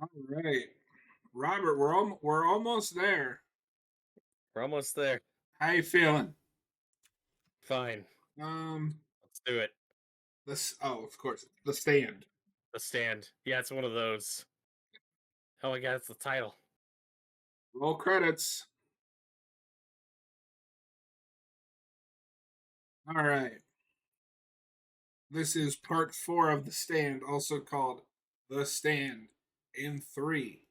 All right, Robert, we're almost there. We're almost there. How you feeling? Fine. Um, Let's do it. this. Oh, of course, The Stand. The Stand. Yeah, it's one of those. Oh my god, it's the title. Roll credits. All right, this is part 4 of The Stand, also called The Stand. In 3,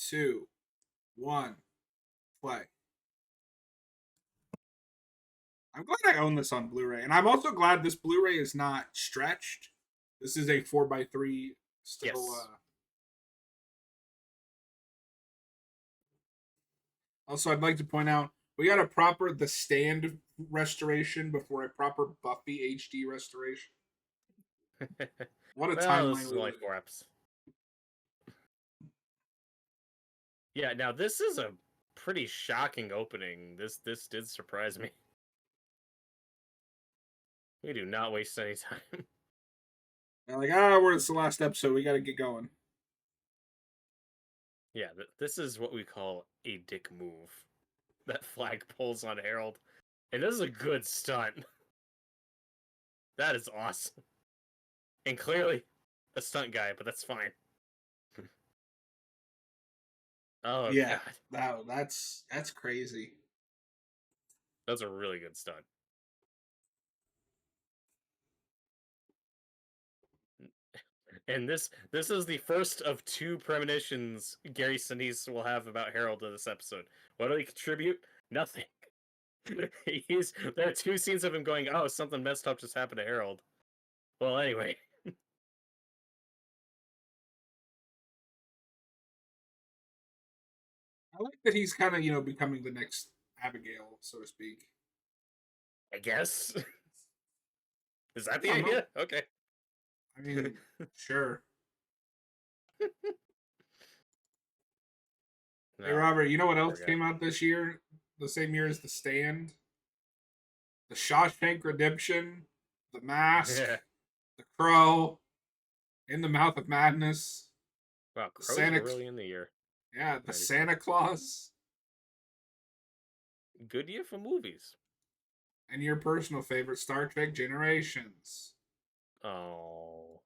2, 1, play. I'm glad I own this on Blu-ray, and I'm also glad this Blu-ray is not stretched. This is a 4x3 still. Yes. Also, I'd like to point out we got a proper The Stand restoration before a proper Buffy HD restoration. What a Well, timeline this is we only live 4 eps. Yeah, now this is a pretty shocking opening. This did surprise me. We do not waste any time. in. Like, it's the last episode. We got to get going. Yeah, this is what we call a dick move. That Flagg pulls on Harold. And this is a good stunt. That is awesome. And clearly a stunt guy, but that's fine. Oh Yeah, god. that's crazy. That's a really good stunt. And this is the first of 2 premonitions Gary Sinise will have about Harold in this episode. What do he contribute? Nothing. There are 2 scenes of him going, "Oh, something messed up just happened to Harold." Well, anyway. I like that he's kind of becoming the next Abigail, so to speak. I guess. Is that I the don't know. idea? Okay. I mean, sure. Hey, No, Robert, you know what poor else guy. came out this year? The same year as The Stand? The Shawshank Redemption, The Mask, Yeah. The Crow, In the Mouth of Madness, Wow, The Crow's Santa, early in the year. yeah, The 96. Santa Claus, Good year for movies. and your personal favorite, Star Trek Generations. Oh.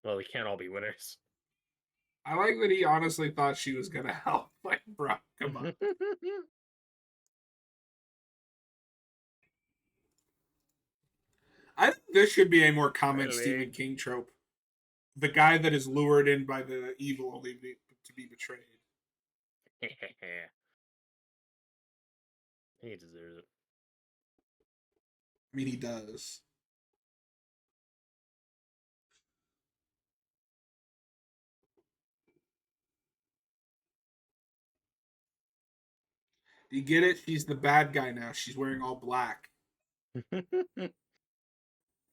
Well, we can't all be winners. I like that he honestly thought she was gonna help. Like, bro, come on. I think this should be a more common Stephen Really? King trope. The guy that is lured in by the evil only to be betrayed. He deserves it. I mean, he does. Do you get it? She's the bad guy now. She's wearing all black. I'm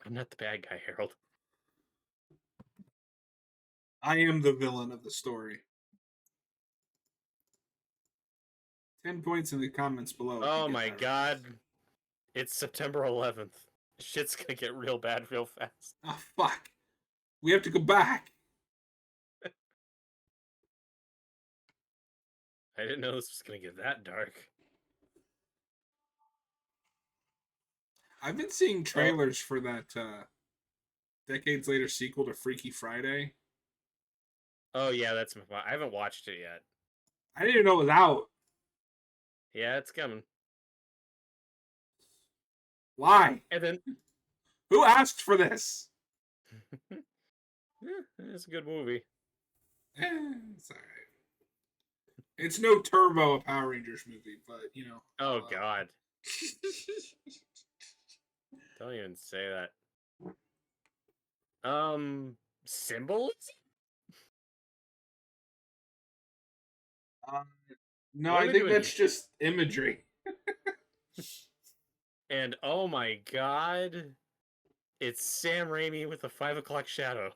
not the bad guy, Harold. I am the villain of the story. 10 points in the comments below if you Oh get my that god. reference. It's September 11th. Shit's gonna get real bad real fast. Oh, fuck. We have to go back. I didn't know this was gonna get that dark. I've been seeing Oh, trailers for that Decades Later sequel to Freaky Friday. oh yeah, that's my. I haven't watched it yet. I didn't even know it was out. Yeah, it's coming. Why? And then, Who asked for this? it's a good movie. It's alright. It's no Turbo, a Power Rangers movie, but Oh god, don't even say that. Symbols? uh, no, What are I we think doing that's here? just imagery. And oh my god, it's Sam Raimi with a 5 o'clock shadow.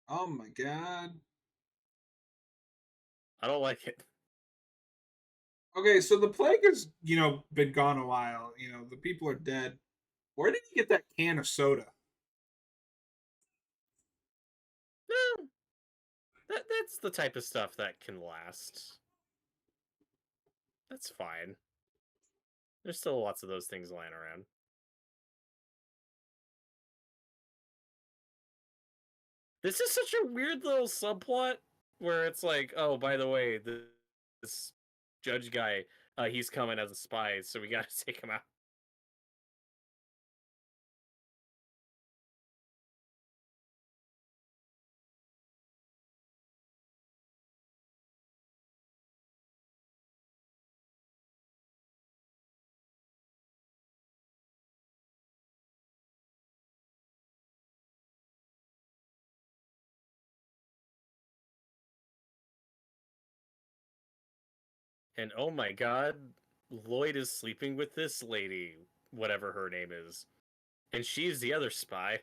Oh my god. I don't like it. Okay, so the plague has, been gone a while. The people are dead. Where did he get that can of soda? That's the type of stuff that can last. That's fine. There's still lots of those things lying around. This is such a weird little subplot where it's like, oh, by the way, this judge guy, he's coming as a spy, so we gotta take him out. And oh my god, Lloyd is sleeping with this lady, whatever her name is. And she's the other spy.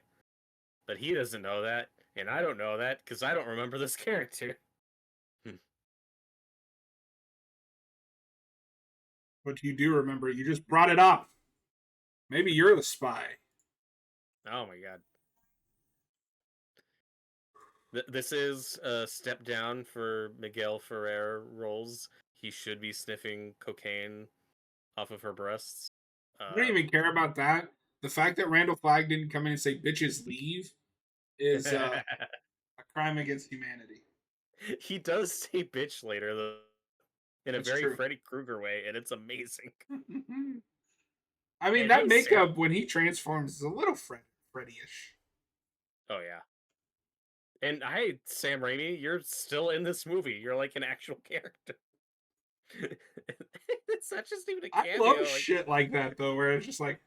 But he doesn't know that, and I don't know that because I don't remember this character. But you do remember, you just brought it up. Maybe you're the spy. Oh my god. This is a step down for Miguel Ferrer roles. He should be sniffing cocaine off of her breasts. I don't even care about that. The fact that Randall Flagg didn't come in and say "bitches leave" is a crime against humanity. He does say bitch later, though, in a That's very true. Freddy Krueger way, and it's amazing. I mean, And that hey, Sam. makeup when he transforms is a little Freddy-ish. Oh, yeah. And hi, Sam Raimi, you're still in this movie. You're like an actual character. It's not just even a I cameo. love shit like that though, where it's just like,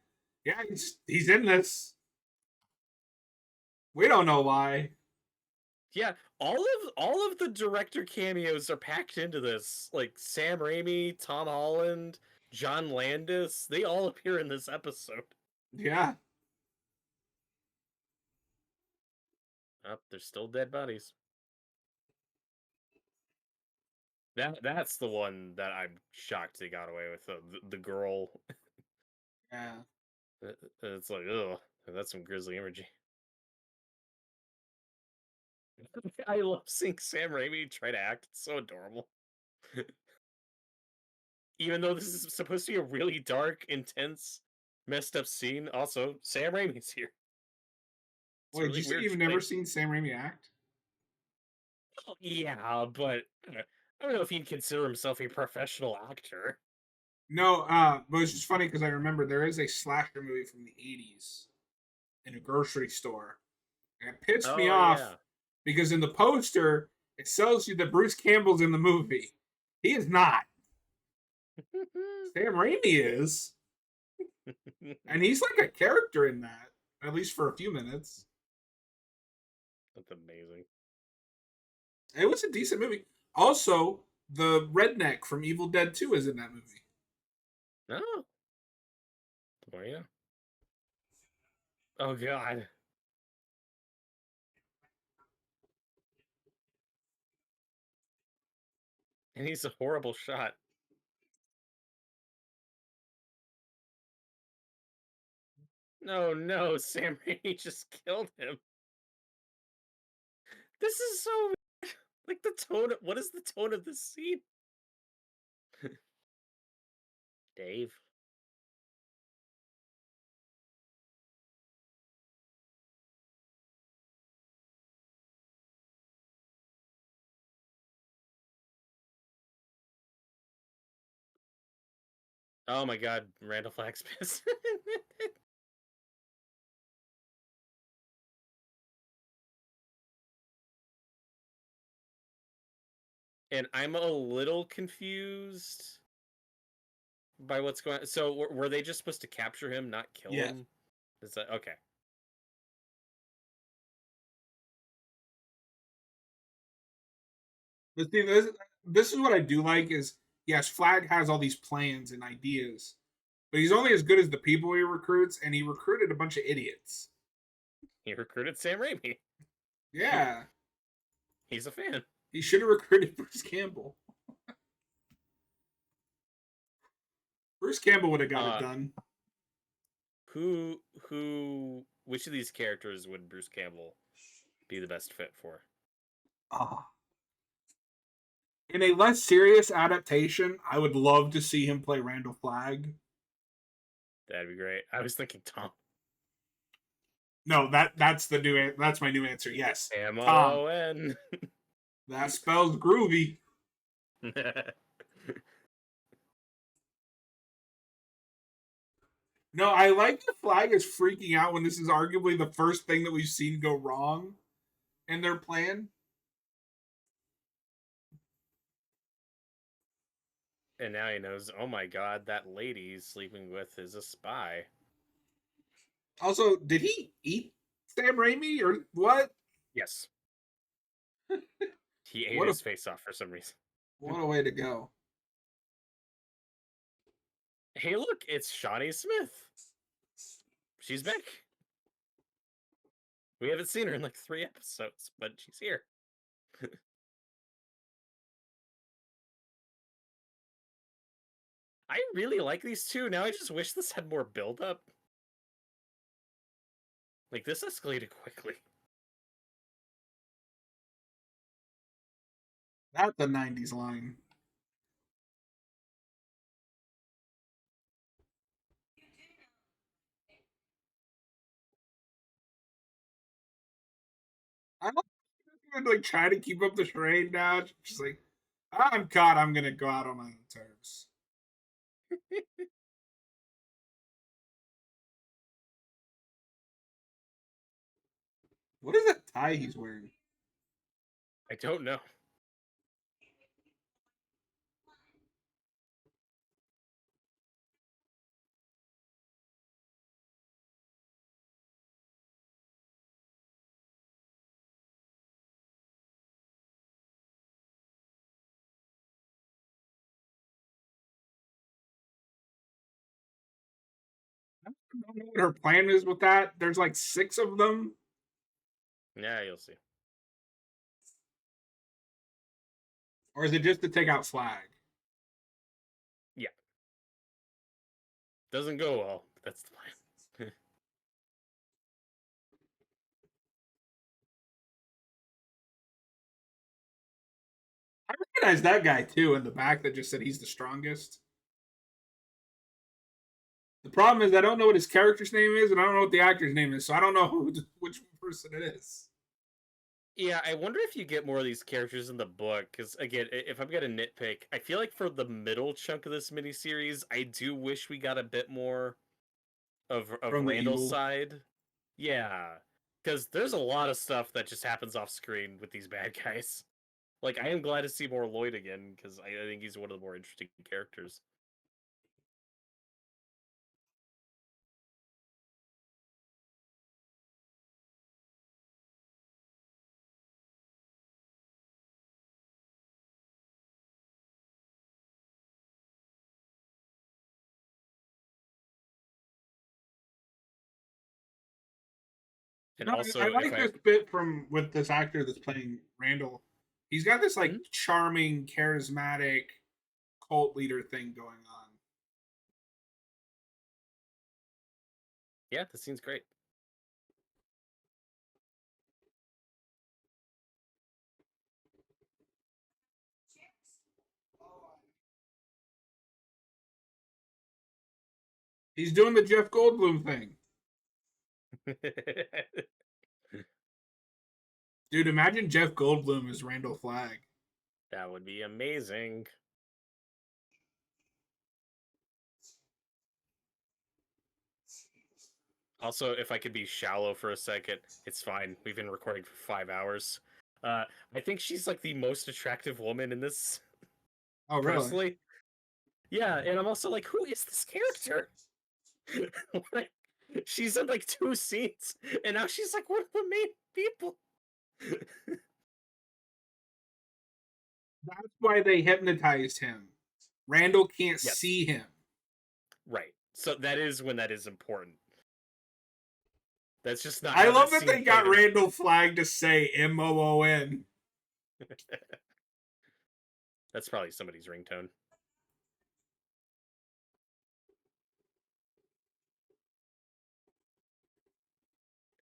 yeah, he's in this. We don't know why. Yeah, all of the director cameos are packed into this. Like Sam Raimi, Tom Holland, John Landis, they all appear in this episode. Yeah. Oh, they're still dead bodies. That's the one that I'm shocked they got away with. The girl. Yeah. It's like, ugh, that's some grisly imagery. I love seeing Sam Raimi try to act. It's so adorable. Even though this is supposed to be a really dark, intense, messed up scene, also Sam Raimi's here. It's a Wait, did really you say weird you've never choice. seen Sam Raimi act? Oh, yeah, but I don't know if he'd consider himself a professional actor. No, but it's just funny because I remember there is a slasher movie from the '80s in a grocery store, and it pissed me Oh off yeah. because in the poster it tells you that Bruce Campbell's in the movie. He is not. Sam Raimi is, and he's like a character in that, at least for a few minutes. That's amazing. It was a decent movie. Also, the redneck from Evil Dead 2 is in that movie. Oh, well, yeah. Oh god. And he's a horrible shot. No, no, Sam Raimi just killed him. This is so like the tone. What is the tone of this scene? Dave. Oh my god, Randall Flagg's pissed. And I'm a little confused by what's going on. So were they just supposed to capture him, not kill Yeah. him? Is that okay? But see, this is what I do like is yes, Flag has all these plans and ideas, but he's only as good as the people he recruits, and he recruited a bunch of idiots. He recruited Sam Raimi. Yeah, He's a fan. he should have recruited Bruce Campbell. Bruce Campbell would have got it Uh, done. which of these characters would Bruce Campbell be the best fit for? Oh. In a less serious adaptation, I would love to see him play Randall Flagg. That'd be great. I was thinking Tom. No, that's my new answer. Yes, Tom. M-O-O-N. That spells groovy. No, I like the Flag is freaking out when this is arguably the first thing that we've seen go wrong in their plan. And now he knows, oh my god, that lady he's sleeping with is a spy. Also, did he eat Sam Raimi or what? Yes. He ate What a his face off for some reason. what a way to go. Hey, look, it's Shawnee Smith. She's back. We haven't seen her in like 3 episodes, but she's here. I really like these two. Now I just wish this had more build-up. Like, this escalated quickly. That's the 90s line. I don't even like try to keep up the charade now. Just like, I'm caught. I'm gonna go out on my own terms. What is that tie he's wearing? I don't know. I don't know what her plan is with that. There's like 6 of them. Yeah, you'll see. Or is it just to take out Flag? Yeah. Doesn't go well, but that's the plan. I recognize that guy too in the back that just said he's the strongest. The problem is I don't know what his character's name is, and I don't know what the actor's name is, so I don't know which person it is. Yeah, I wonder if you get more of these characters in the book, because again, if I'm gonna nitpick, I feel like for the middle chunk of this miniseries, I do wish we got a bit more of From the Randall's evil. side. Yeah, because there's a lot of stuff that just happens off screen with these bad guys. Like, I am glad to see more Lloyd again, because I think he's one of the more interesting characters. And No, also, I if like I this bit from with this actor that's playing Randall. He's got this like Mhm. charming, charismatic cult leader thing going on. Yeah, this scene's great. He's doing the Jeff Goldblum thing. Dude, imagine Jeff Goldblum as Randall Flagg. That would be amazing. Also, if I could be shallow for a second, it's fine. We've been recording for 5 hours. I think she's like the most attractive woman in this, Oh, really? personally. Yeah, and I'm also like, who is this character? Like, she's in like 2 scenes, and now she's like one of the main people. That's why they hypnotized him. Randall can't Yes, see him. right. So that is when that is important. That's just not I how that love that scene they got played in. Randall Flagg to say MOON. That's probably somebody's ringtone.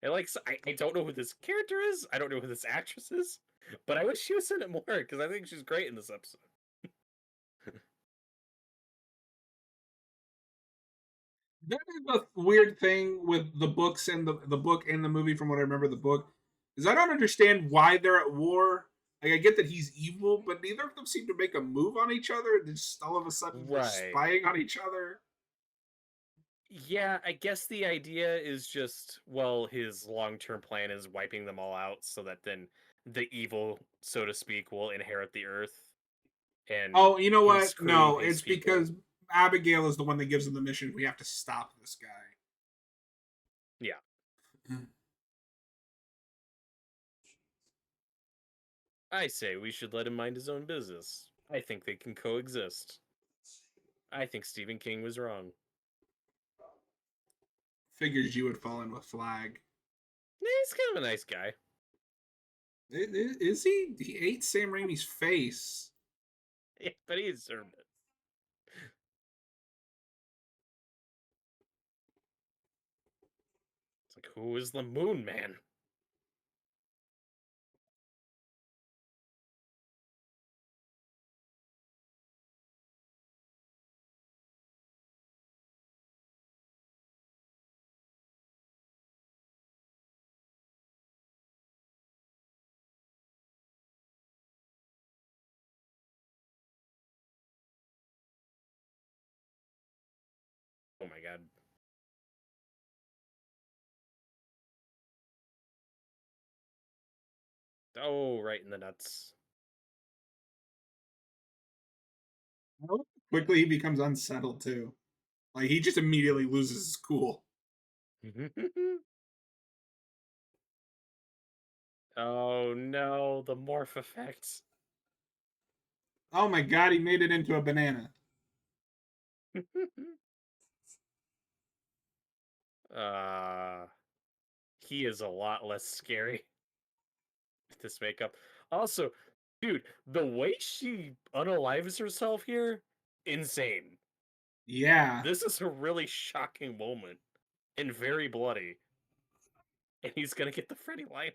And like, I don't know who this character is. I don't know who this actress is. But I wish she was in it more because I think she's great in this episode. That is the weird thing with the books and the book and the movie. From what I remember, the book is I don't understand why they're at war. Like I get that he's evil, but neither of them seem to make a move on each other. Just all of a sudden they're Right. spying on each other. Yeah, I guess the idea is just, well, his long-term plan is wiping them all out so that then the evil, so to speak, will inherit the earth and Oh, you know can what? screw No, his it's people. because Abigail is the one that gives him the mission. We have to stop this guy. Yeah. I say we should let him mind his own business. I think they can coexist. I think Stephen King was wrong. Figures you would fall in with Flag. He's kind of a nice guy. Is he? He ate Sam Raimi's face. Yeah, but he deserved it. It's like, who is the Moon Man? Oh my god. Oh, right in the nuts. Quickly, he becomes unsettled too. Like he just immediately loses his cool. Oh no, the morph effects. Oh my god, he made it into a banana. uh, he is a lot less scary with this makeup. Also, dude, the way she unalives herself here, insane. Yeah. This is a really shocking moment and very bloody. And he's gonna get the Freddy line.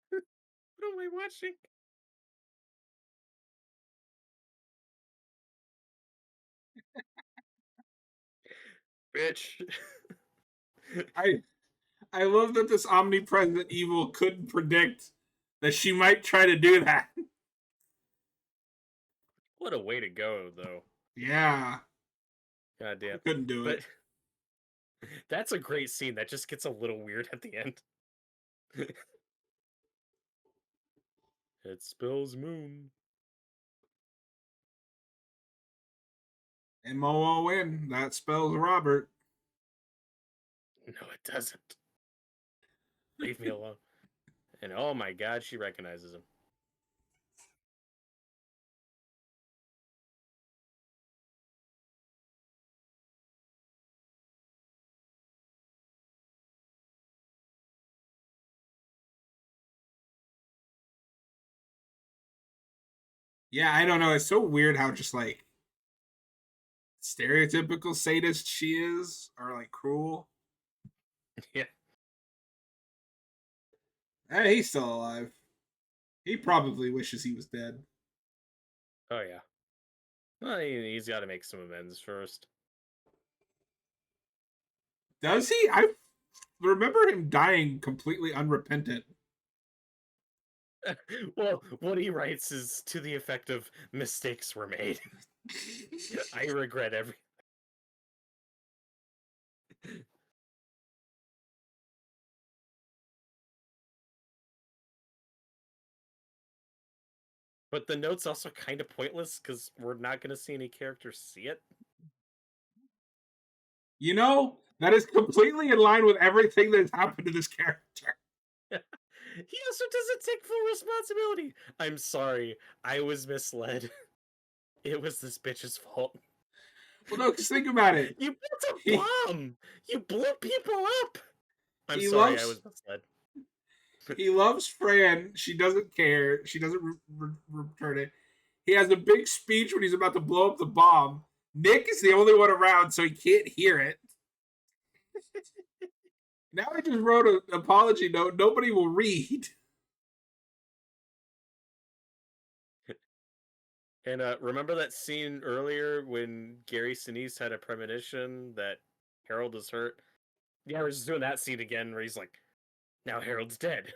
What am I watching? Bitch. I I love that this omnipresent evil couldn't predict that she might try to do that. What a way to go, though. Yeah. God I damn. couldn't do But it. that's a great scene that just gets a little weird at the end. It spells moon. MOON. That spells Robert. No, it doesn't. Leave me alone. And oh my god, she recognizes him. Yeah, I don't know. It's so weird how just like stereotypical sadist she is, or like cruel. Yeah. Hey, he's still alive. He probably wishes he was dead. Oh yeah. Well, he's got to make some amends first. Does he? I remember him dying completely unrepentant. Well, what he writes is to the effect of mistakes were made. I regret every. But the note's also kind of pointless because we're not going to see any characters see it. You know, that is completely in line with everything that's happened to this character. He also doesn't take full responsibility. I'm sorry, I was misled. It was this bitch's fault. Well, no, because think about it. You built a He bomb. You blew people up. I'm he sorry, I loves was misled. he loves Fran. She doesn't care. She doesn't return it. He has a big speech when he's about to blow up the bomb. Nick is the only one around, so he can't hear it. Now I just wrote an apology note nobody will read. And remember that scene earlier when Gary Sinise had a premonition that Harold is hurt? Yeah, we're just doing that scene again where he's like, now Harold's dead.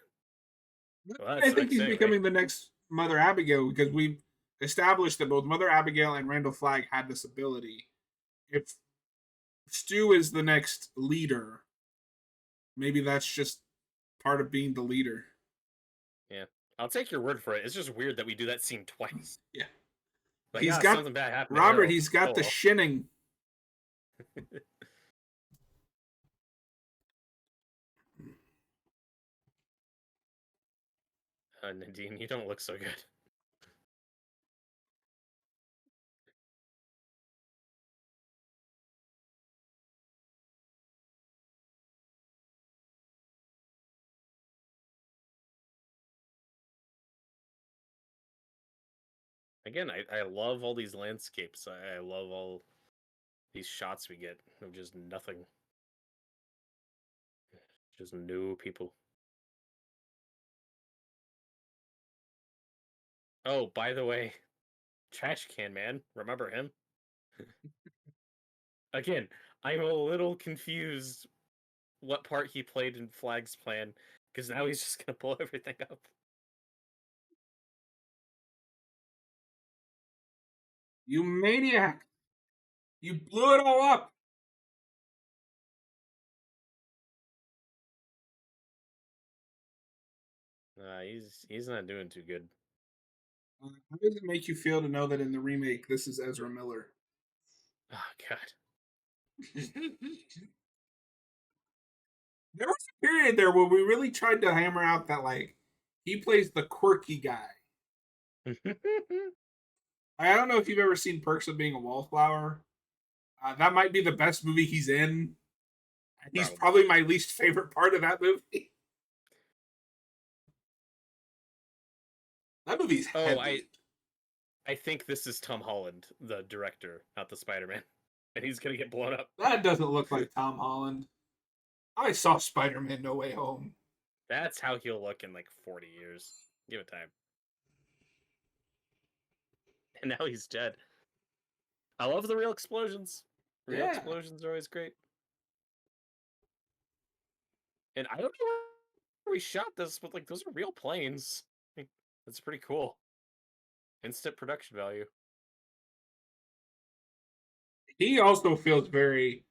Well, that I think sucks he's anyway. becoming the next Mother Abigail because we've established that both Mother Abigail and Randall Flagg had this ability. If Stu is the next leader, maybe that's just part of being the leader. Yeah. I'll take your word for it. It's just weird that we do that scene twice. Yeah. Like, He's got something bad happened to Robert, Harold. he's got Oh, the well. shinning. Nadine, you don't look so good. Again, I love all these landscapes. I love all these shots we get of just nothing. Just new people. Oh, by the way, Trash Can Man. Remember him? Again, I'm a little confused what part he played in Flagg's plan, because now he's just gonna blow everything up. You maniac. You blew it all up. He's not doing too good. How does it make you feel to know that in the remake, this is Ezra Miller? Oh god. There was a period there where we really tried to hammer out that, like, he plays the quirky guy. I don't know if you've ever seen Perks of Being a Wallflower. That might be the best movie he's in. He's probably my least favorite part of that movie. That movie's heavy. I think this is Tom Holland, the director, not the Spider-Man. And he's gonna get blown up. That doesn't look like Tom Holland. I saw Spider-Man No Way Home. That's how he'll look in like 40 years. Give it time. And now he's dead. I love the real explosions. Real explosions are always great. And I don't know where we shot this, but like those are real planes. Like, that's pretty cool. Instant production value. He also feels very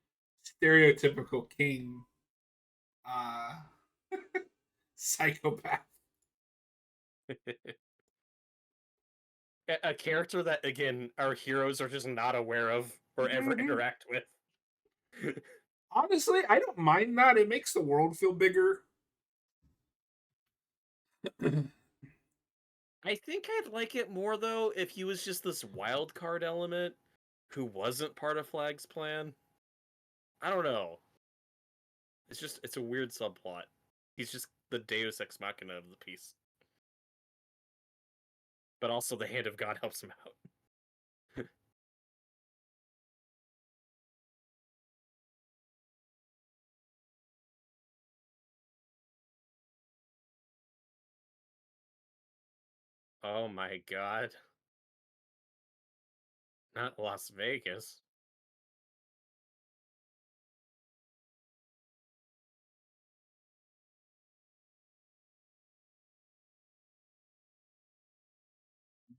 stereotypical king uh psychopath. A character that again our heroes are just not aware of or ever interact with. Honestly, I don't mind that. It makes the world feel bigger. I think I'd like it more though if he was just this wild card element who wasn't part of Flagg's plan. I don't know. It's a weird subplot. He's just the Deus Ex Machina of the piece. But also the hand of God helps him out. Oh my god. Not Las Vegas.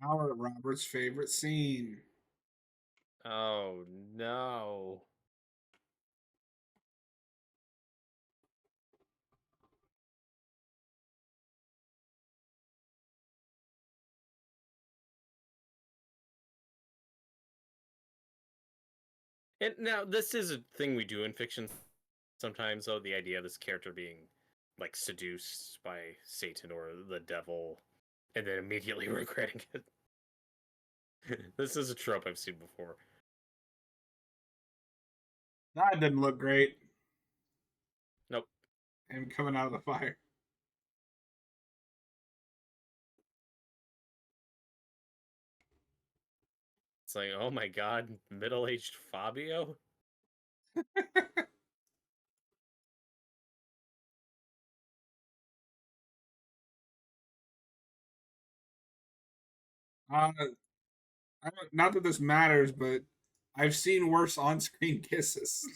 Now we're at Robert's favorite scene. Oh no. And now this is a thing we do in fiction sometimes, though, the idea of this character being like seduced by Satan or the devil and then immediately regretting it. This is a trope I've seen before. That didn't look great. Nope. Him coming out of the fire. It's like, oh my god, middle-aged Fabio? Uh, not that this matters, but I've seen worse on-screen kisses.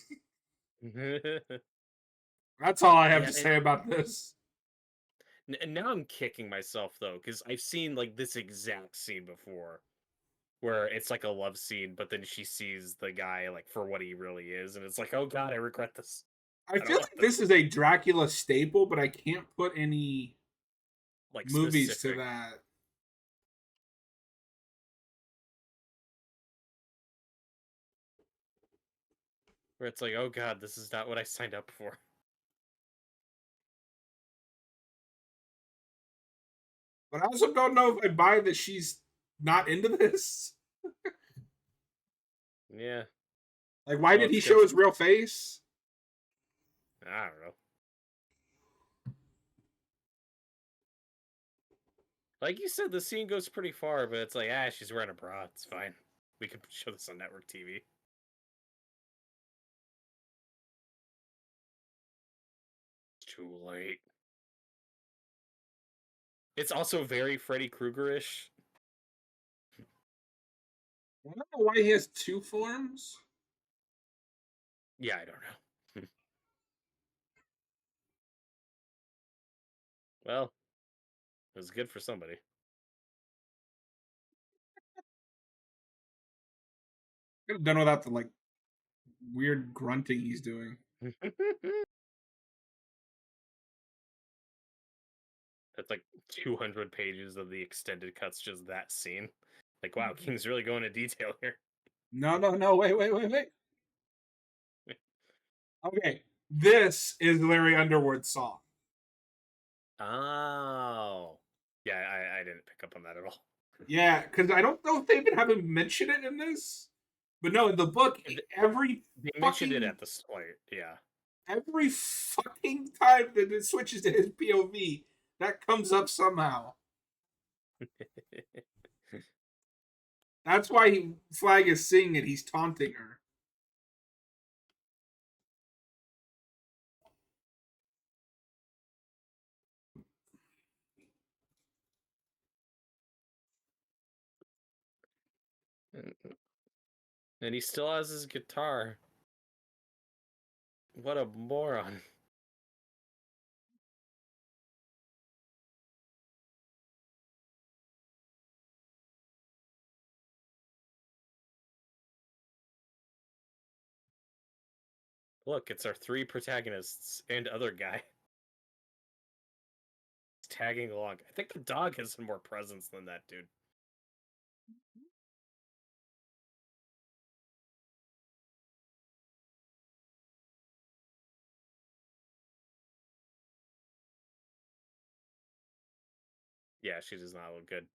That's all I have Yeah, to say about this. and now I'm kicking myself though, because I've seen like this exact scene before, where it's like a love scene, but then she sees the guy like for what he really is, and it's like, oh god, I regret this. I I don't feel want like this this. is a Dracula staple, but I can't put any Like movies to specific. that. Where it's like, oh god, this is not what I signed up for. But I also don't know if I buy that she's not into this. Yeah. Like, why Well, did it's he show because his real face? I don't know. Like you said, the scene goes pretty far, but it's like, she's wearing a bra. It's fine. We can show this on network TV. It's too late. It's also very Freddy Krueger-ish. I don't know why he has two forms. Yeah, I don't know. Well, it was good for somebody. Could have done without the like weird grunting he's doing. That's like 200 pages of the extended cuts, just that scene. Like, wow, King's really going into detail here. No, no, no. Wait. Okay, this is Larry Underwood's song. Oh. Yeah, I didn't pick up on that at all. Yeah, because I don't know if they even have him mention it in this, but no, in the book, every They mentioned it fucking at the start, yeah. every fucking time that it switches to his POV, that comes up somehow. That's why Flag is singing it. He's taunting her. And he still has his guitar. What a moron. Look, it's our three protagonists and other guy tagging along. I think the dog has some more presence than that dude. Yeah, she does not look good.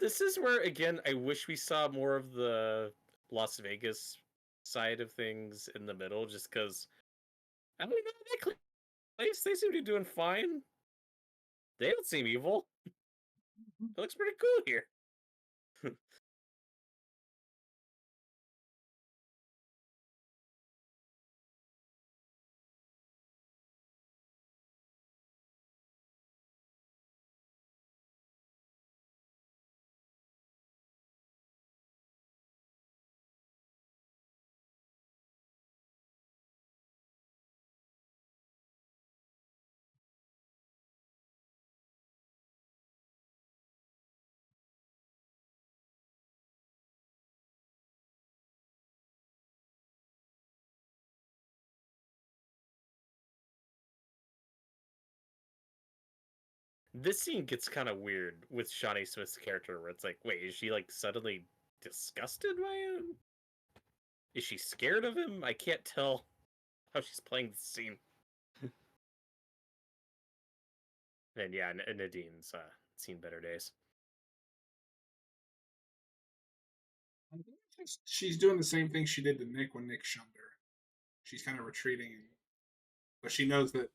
This is where, again, I wish we saw more of the Las Vegas side of things in the middle, just because, I don't know, that place, they seem to be doing fine. They don't seem evil. It looks pretty cool here. This scene gets kind of weird with Shawnee Smith's character, where it's like, wait, is she like suddenly disgusted by him? Is she scared of him? I can't tell how she's playing the scene. And yeah, Nadine's seen better days. She's doing the same thing she did to Nick when Nick shunned her. She's kind of retreating, but she knows that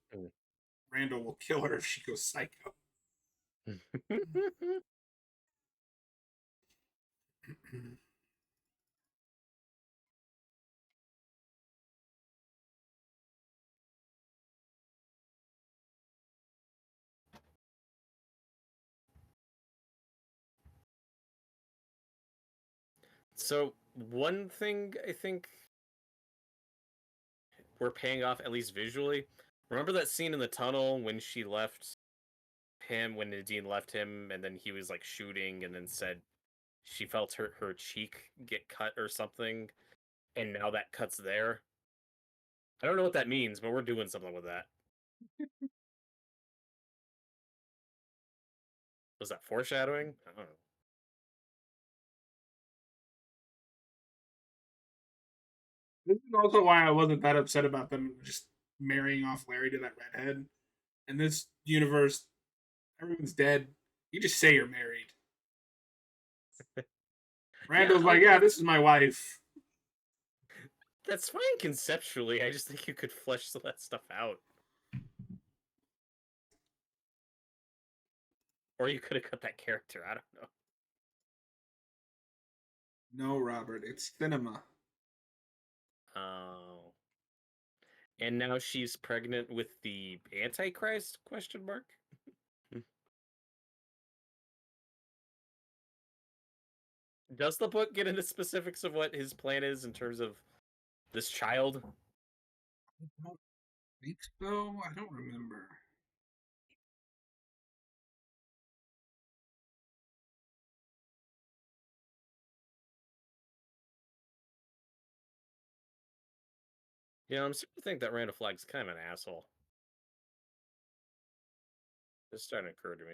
Randall will kill her if she goes psycho. So one thing I think we're paying off, at least visually. Remember that scene in the tunnel when she left him, when Nadine left him, and then he was like shooting, and then said she felt her cheek get cut or something, and now that cut's there. I don't know what that means, but we're doing something with that. Was that foreshadowing? I don't know. This is also why I wasn't that upset about them just marrying off Larry to that redhead. In this universe, everyone's dead. You just say you're married. Yeah, Randall's like, yeah, this is my wife. that's fine conceptually. I just think you could flesh that stuff out. Or you could have cut that character. I don't know. No, Robert, it's cinema. Oh. And now she's pregnant with the Antichrist? Question mark. Does the book get into specifics of what his plan is in terms of this child? I don't think so. I don't remember. I'm starting to think that Randall Flagg's kind of an asshole. It's starting to occur to me.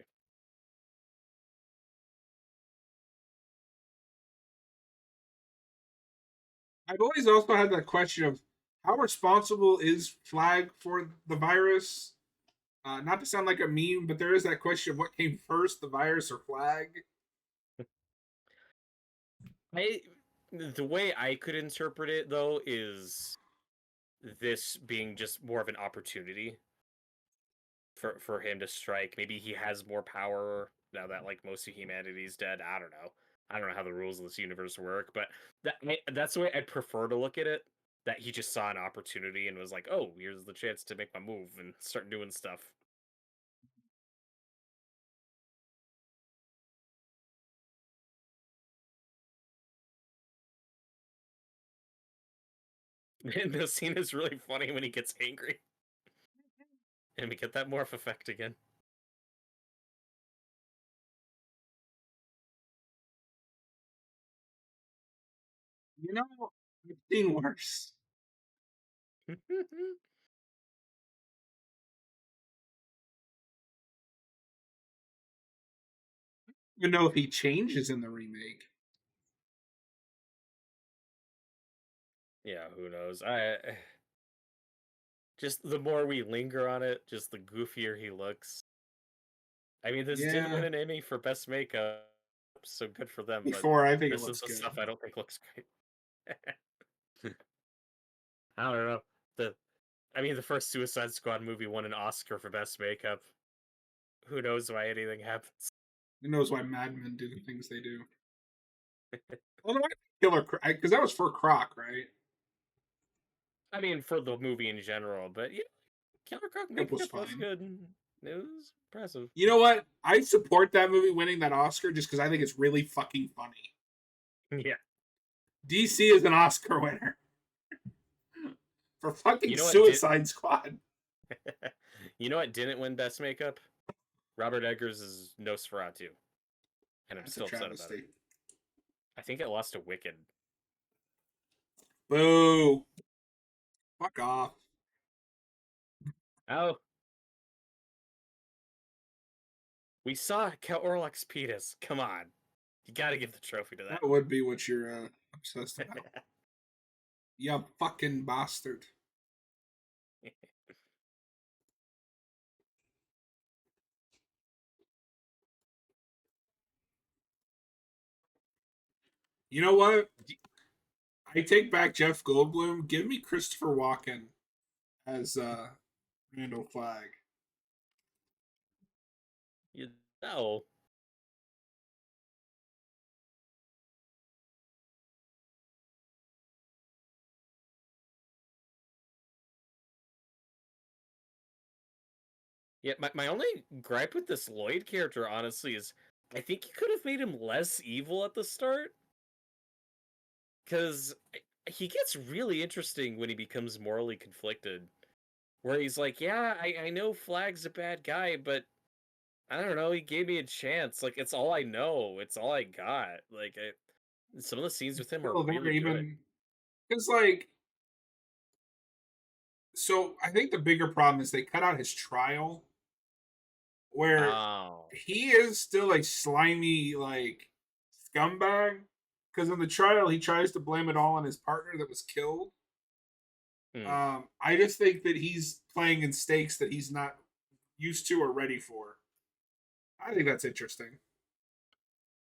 I've always also had that question of how responsible is Flag for the virus? Not to sound like a meme, but there is that question of what came first, the virus or Flag? I the way I could interpret it though is this being just more of an opportunity for him to strike. Maybe he has more power now that like most of humanity's dead. I don't know. I don't know how the rules of this universe work, but that's the way I'd prefer to look at it. That he just saw an opportunity and was like, "Oh, here's the chance to make my move and start doing stuff." And the scene is really funny when he gets angry, and we get that morph effect again. You know, I've seen worse. You know if he changes in the remake. Yeah, who knows? I just the more we linger on it, just the goofier he looks. I mean, this did Yeah, win an Emmy for best makeup, so good for them. But before I think it this is looks the good. stuff I don't think looks great. I don't know. The first Suicide Squad movie won an Oscar for best makeup. Who knows why anything happens? Who knows why Mad Men do the things they do? Although I think Killer because that was for Croc, right? I mean, for the movie in general, but yeah, Killer Croc It was makeup was fine. good. It was impressive. You know what? I support that movie winning that Oscar just because I think it's really fucking funny. Yeah. DC is an Oscar winner for fucking You know what did? Suicide Squad. You know what didn't win best makeup? Robert Eggers' Nosferatu, and I'm That's a still upset about it. travesty. I think it lost to Wicked. Boo. Fuck off. Oh, we saw Kel Orlok's penis. Come on, you got to give the trophy to That would be what you're obsessed about. that. You fucking bastard. You know what? I take back Jeff Goldblum. Give me Christopher Walken as Randall Flagg. You know. Yeah, my only gripe with this Lloyd character, honestly, is I think you could have made him less evil at the start. Because he gets really interesting when he becomes morally conflicted. Where he's like, yeah, I know Flagg's a bad guy, but I don't know, he gave me a chance. Like, it's all I know. It's all I got. Like, some of the scenes with him are Still there, really good. even because like, so I think the bigger problem is they cut out his trial, where Oh. he is still a slimy like scumbag. Because in the trial, he tries to blame it all on his partner that was killed. Hmm. I just think that he's playing in stakes that he's not used to or ready for. I think that's interesting.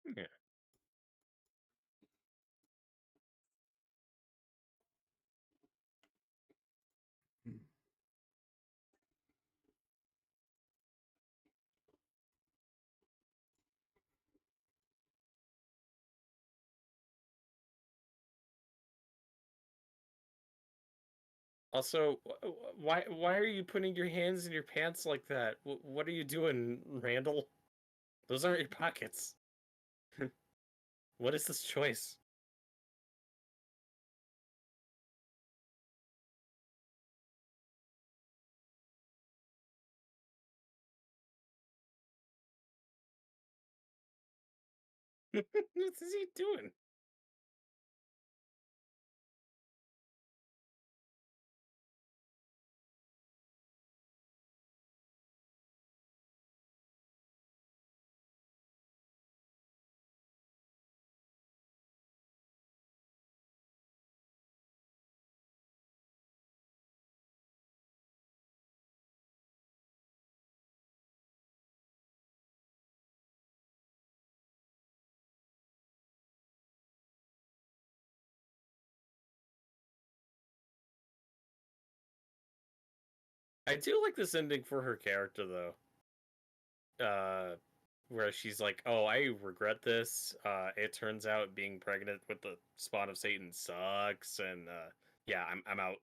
Yeah. Also, why are you putting your hands in your pants like that? What are you doing, Randall? Those aren't your pockets. What is this choice? What is he doing? I do like this ending for her character though. Where she's like, "Oh, I regret this. It turns out being pregnant with the spawn of Satan sucks, and yeah, I'm out.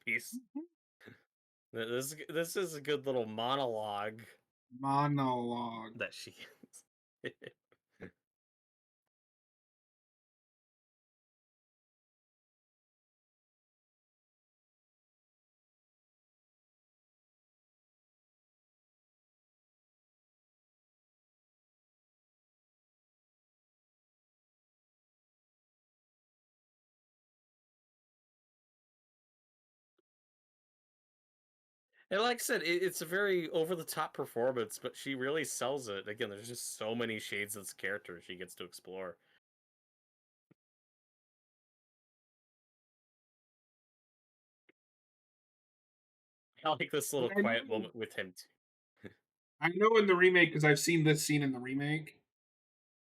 Peace." This is a good little monologue Monologue. that she gets. And like I said, it's a very over the top performance, but she really sells it. Again, there's just so many shades of this character she gets to explore. I like this And little I quiet know, moment with him too. I know in the remake because I've seen this scene in the remake.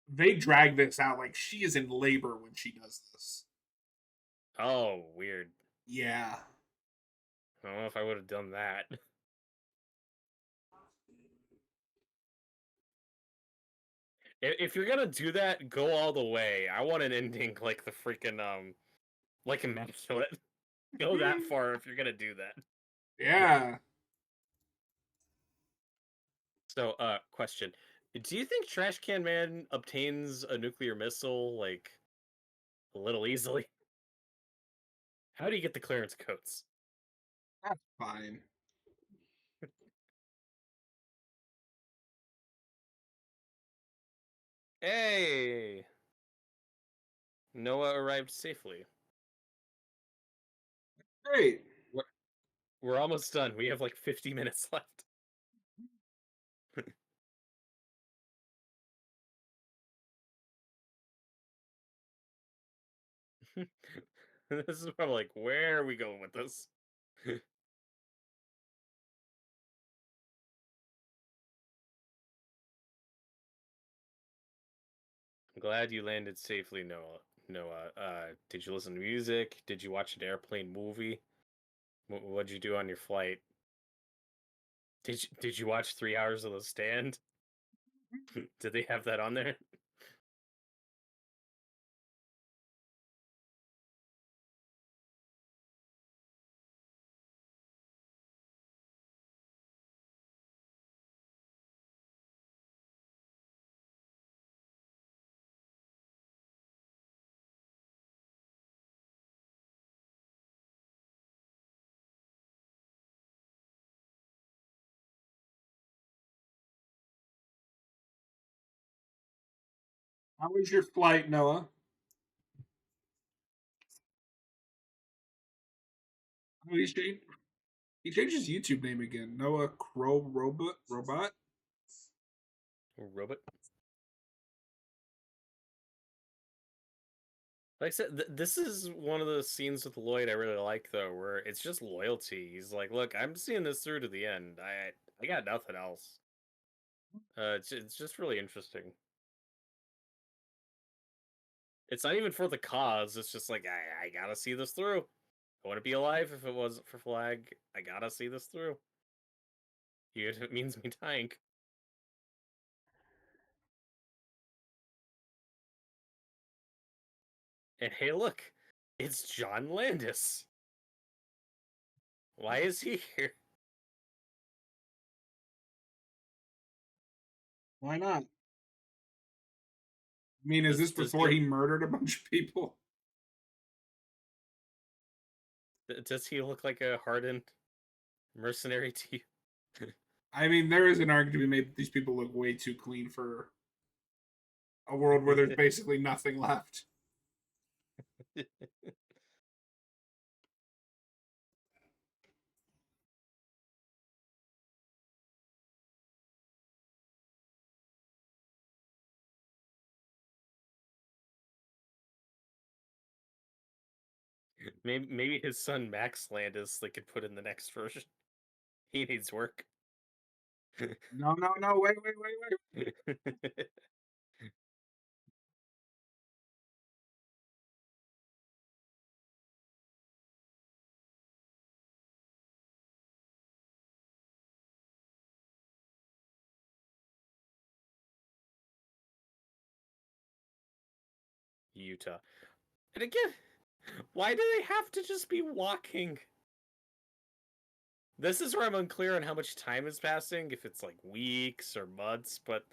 They drag this out like she is in labor when she does this. Oh, weird. Yeah. I don't know if I would have done that. If you're gonna do that, go all the way. I want an ending like the freaking like immaculate. Go that far if you're gonna do that. Yeah. So, question: do you think Trash Can Man obtains a nuclear missile like a little easily? How do you get the clearance codes? That's fine. Hey, Noah arrived safely. Great. We're, we're almost done. We have like 50 minutes left. This is probably like, where are we going with this? I'm glad you landed safely, Noah. Noah? Did you listen to music? Did you watch an airplane movie? What'd you do on your flight? Did you watch 3 hours of The Stand? Did they have that on there? How was your flight, Noah? Oh, he changed his YouTube name again. Noah Crow Robot. Robot. Like I said, this is one of the scenes with Lloyd I really like, though, where it's just loyalty. He's like, "Look, I'm seeing this through to the end. I got nothing else." It's just really interesting. It's not even for the cause. It's just like I gotta see this through. I wouldn't be alive if it wasn't for Flag. I gotta see this through. Even if it means me dying. And hey, look, it's John Landis. Why is he here? Why not? I mean, is this Does before he murdered a bunch of people? does he look like a hardened mercenary to you? I mean, there is an argument to be made that these people look way too clean for a world where there's basically nothing left. Maybe his son Max Landis they could put in the next version. He needs work. No, no, no, wait. Utah. And again, why do they have to just be walking? This is where I'm unclear on how much time is passing, if it's like weeks or months, but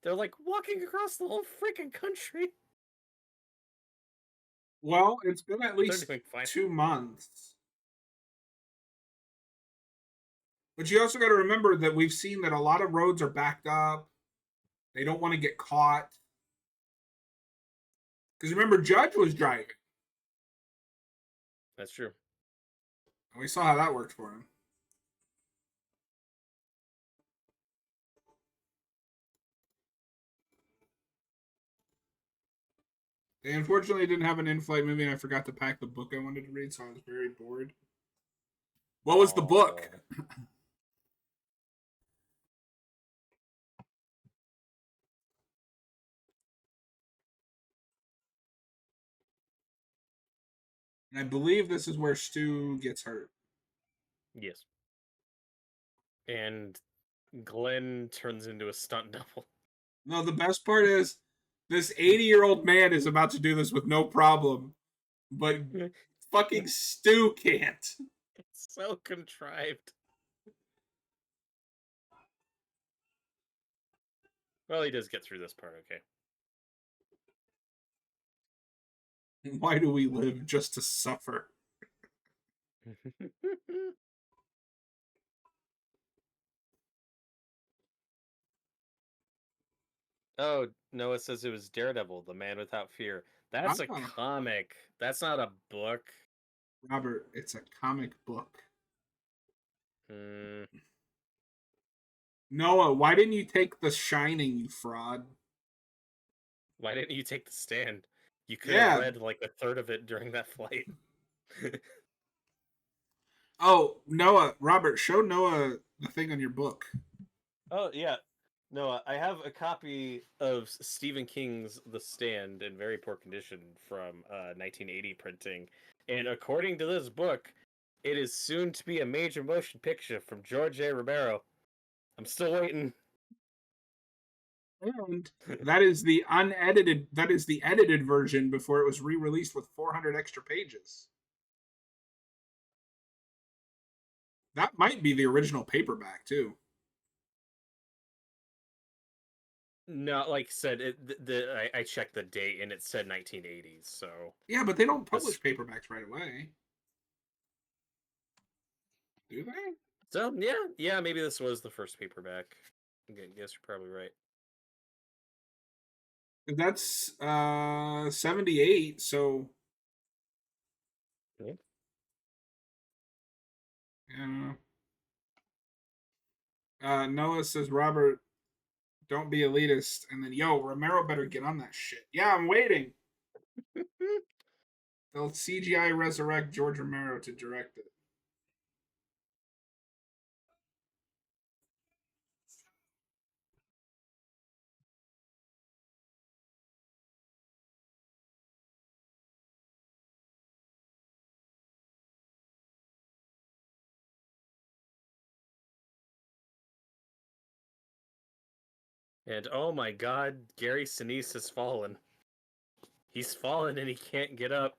they're like walking across the whole freaking country. Well, it's been at But they're least doing fine. 2 months. But you also got to remember that we've seen that a lot of roads are backed up. They don't want to get caught. Because remember, Judge was driving. That's true. And we saw how that worked for him. They unfortunately didn't have an in-flight movie, and I forgot to pack the book I wanted to read, so I was very bored. What was the book? And I believe this is where Stu gets hurt. Yes. And Glenn turns into a stunt double. No, the best part is this 80-year-old man is about to do this with no problem, but fucking Stu can't. It's so contrived. Well, he does get through this part, okay. Why do we live just to suffer? Oh, Noah says it was Daredevil, the Man Without Fear. That's a comic. That's not a book. Robert, it's a comic book. Hmm. Noah, why didn't you take The Shining, you fraud? Why didn't you take The Stand? You could have read like a third of it during that flight. Oh, Noah, Robert, show Noah the thing on your book. Oh, yeah. No, I have a copy of Stephen King's The Stand in very poor condition from 1980 printing, and according to this book, it is soon to be a major motion picture from George A. Romero. I'm still waiting. And that is the unedited. That is the edited version before it was re-released with 400 extra pages. That might be the original paperback too. No, like I said, I checked the date and it said 1980s. So Yeah, but they don't this, publish paperbacks right away, do they? so yeah, maybe this was the first paperback. I guess you're probably right. That's 78. So Yeah. yeah. Noah says, Robert, don't be elitist, and then yo, Romero better get on that shit. Yeah, I'm waiting. They'll CGI resurrect George Romero to direct it. And oh my God, Gary Sinise has fallen. He's fallen and he can't get up.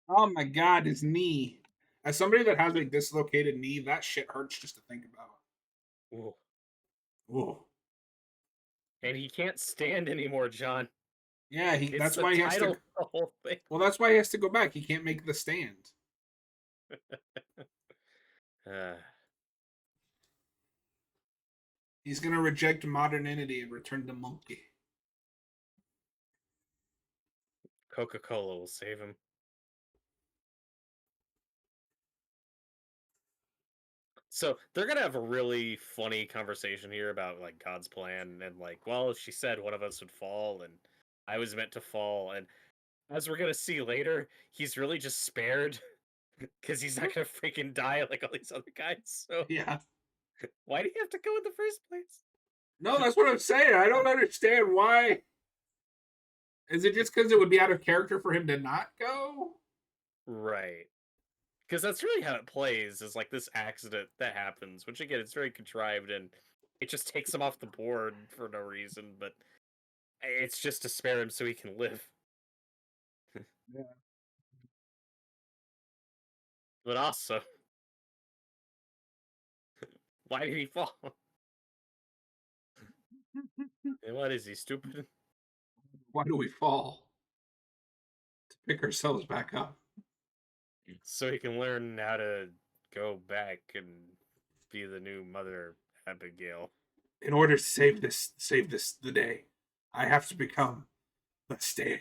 Oh my god, his knee. As somebody that has a dislocated knee, that shit hurts just to think about. Ooh. Whoa. And he can't stand anymore, John. Yeah, It's that's the why he has to. title of the whole thing. Well, that's why he has to go back. He can't make the stand. Uh, He's gonna reject modernity and return to monkey. Coca-Cola will save him. So they're gonna have a really funny conversation here about like God's plan and like, well, she said one of us would fall and I was meant to fall, and as we're gonna see later, he's really just spared because he's not gonna freaking die like all these other guys. So Yeah. why do you have to go in the first place? No, that's what I'm saying. I don't understand why. Is it just because it would be out of character for him to not go? Right. Because that's really how it plays, is like this accident that happens, which again, it's very contrived and it just takes him off the board for no reason, but it's just to spare him so he can live. Yeah. But also, why did he fall? And what is he, stupid? Why do we fall? To pick ourselves back up. So he can learn how to go back and be the new Mother Abigail. In order to save this the day, I have to become the stand.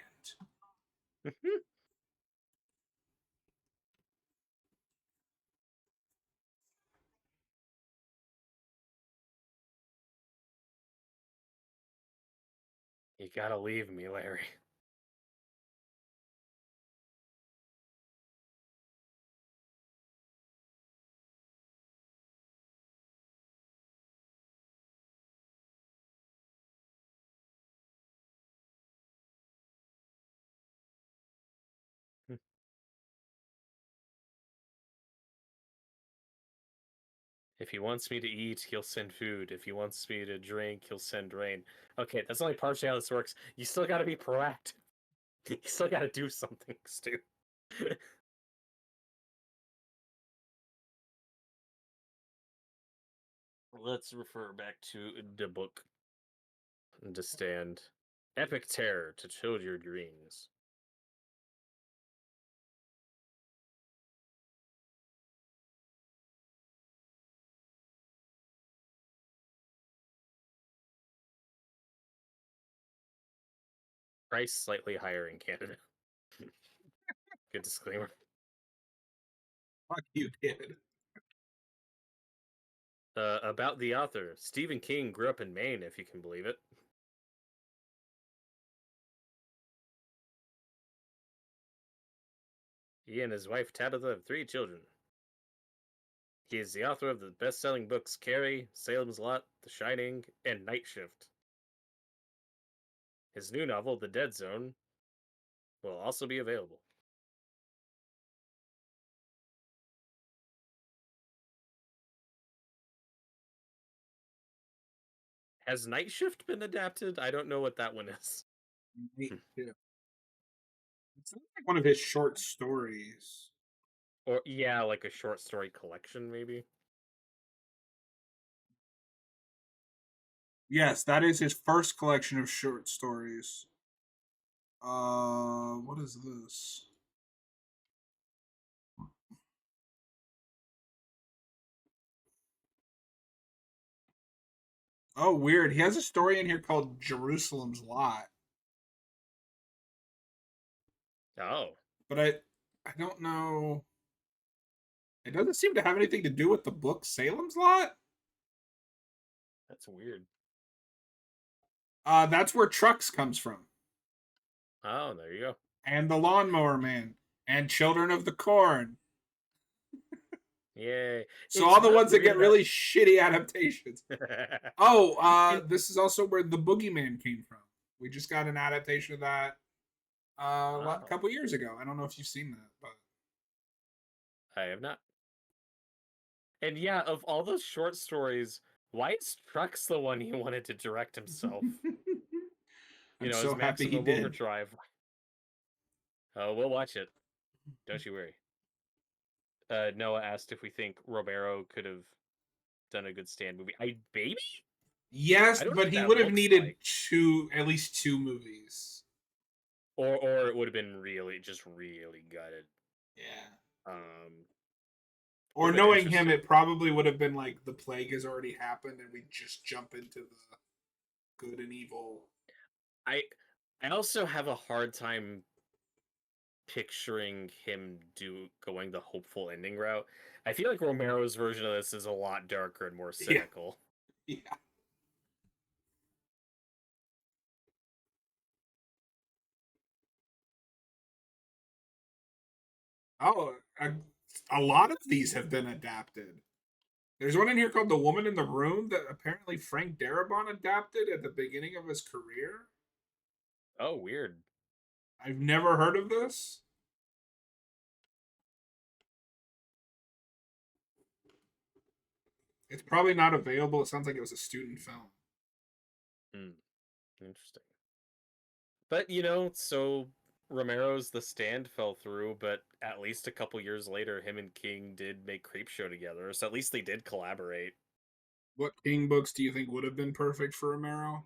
You gotta leave me, Larry. If he wants me to eat, he'll send food. If he wants me to drink, he'll send rain. Okay, that's only partially how this works. You still gotta be proactive. You still gotta do something, Stu. Let's refer back to the book. To stand. Epic terror to chill your dreams. Price slightly higher in Canada. Good disclaimer. Fuck you, kid. About the author, Stephen King grew up in Maine, if you can believe it. He and his wife Tabitha have 3 children. He is the author of the best-selling books Carrie, Salem's Lot, The Shining, and Night Shift. His new novel, The Dead Zone, will also be available. Has Night Shift been adapted? I don't know what that one is. Me too. It's like one of his short stories. Or yeah, like a short story collection, maybe. Yes, that is his first collection of short stories. What is this? Oh, weird. He has a story in here called Jerusalem's Lot, Oh, but I don't know. It doesn't seem to have anything to do with the book Salem's Lot. that's weird. That's where Trucks comes from, Oh, there you go. and the Lawnmower Man, and Children of the Corn. Yay! So It's all the really ones that get weird really shitty adaptations. Oh, and, this is also where the Boogeyman came from. We just got an adaptation of that a oh, couple years ago. I don't know if you've seen that, but I have not. And yeah, of all those short stories, why is Trucks the one he wanted to direct himself? You I'm know, so his happy he Maximum did. Overdrive. Oh, we'll watch it. Don't you worry. Noah asked if we think Romero could have done a good stand movie. Maybe. Yes, I don't know but what he that would have looks needed like. at least two movies. Or it would have been really gutted. Yeah. Um, Or would have been knowing him, interesting. it probably would have been like the plague has already happened, and we just jump into the good and evil. I I also have a hard time picturing him going the hopeful ending route. I feel like Romero's version of this is a lot darker and more Yeah. cynical. Yeah. Oh, a lot of these have been adapted. There's one in here called The Woman in the Room that apparently Frank Darabont adapted at the beginning of his career. Oh, weird. I've never heard of this. It's probably not available. It sounds like it was a student film. Hmm, interesting. But so Romero's The Stand fell through, but at least a couple years later, him and King did make Creepshow together, so at least they did collaborate. What King books do you think would have been perfect for Romero?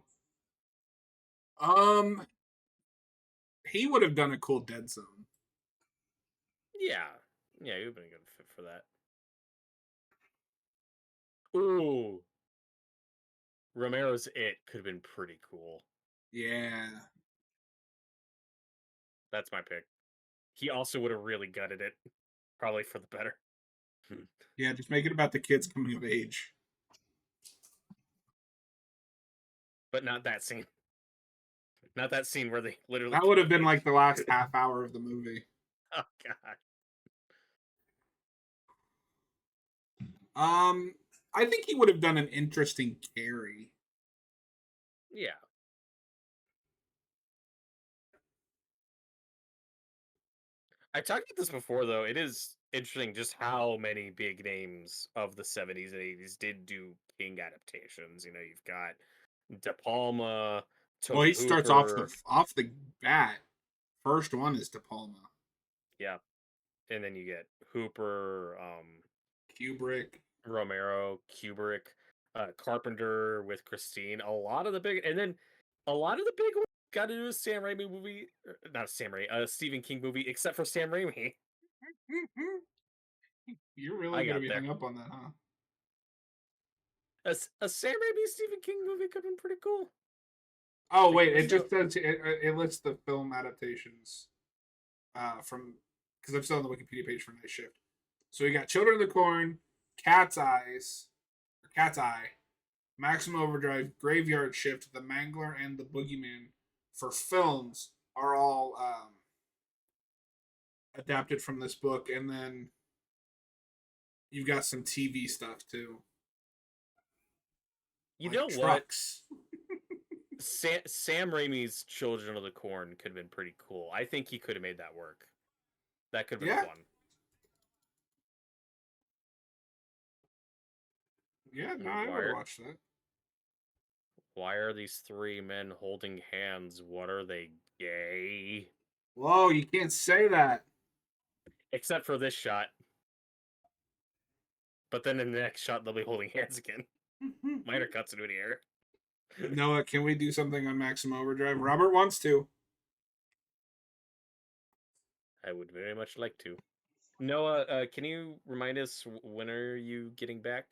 Um, he would have done a cool Dead Zone. Yeah, yeah, you've been a good fit for that. Ooh, Romero's It could have been pretty cool. Yeah. That's my pick. He also would have really gutted it, probably for the better. Yeah, just make it about the kids coming of age. But not that scene. Not that scene where they literally That would come have of been like age. the last half hour of the movie. Oh god. Um, I think he would have done an interesting Carrie. Yeah. I talked about this before though. It is interesting just how many big names of the 70s and 80s did do King adaptations. You've got De Palma, Well, Tobe he starts Hooper, off the bat. First one is De Palma, yeah, and then you get Hooper, Kubrick. Romero, Kubrick, Carpenter with Christine. A lot of the big ones got to do a Sam Raimi movie, not a Sam Raimi, a Stephen King movie, except for Sam Raimi. You're really I gonna got be there. hung up on that, huh? A Sam Raimi Stephen King movie could have been pretty cool. Oh Like wait, it let's do just says it lists the film adaptations from because I'm still on the Wikipedia page for Night Shift. So we got Children of the Corn, Cat's Eyes, or Cat's Eye, Maximum Overdrive, Graveyard Shift, The Mangler, and The Boogeyman for films are all adapted from this book. And then you've got some TV stuff too, You like know what? trucks. Sam Raimi's Children of the Corn could have been pretty cool. I think he could have made that work. That could have been Yeah, fun. yeah, no, I would watch that. Why are these three men holding hands? What are they, gay? Whoa, you can't say that. Except for this shot. But then in the next shot, they'll be holding hands again. Minor continuity error. Noah, can we do something on Maximum Overdrive? Robert wants to. I would very much like to. Noah, can you remind us when are you getting back?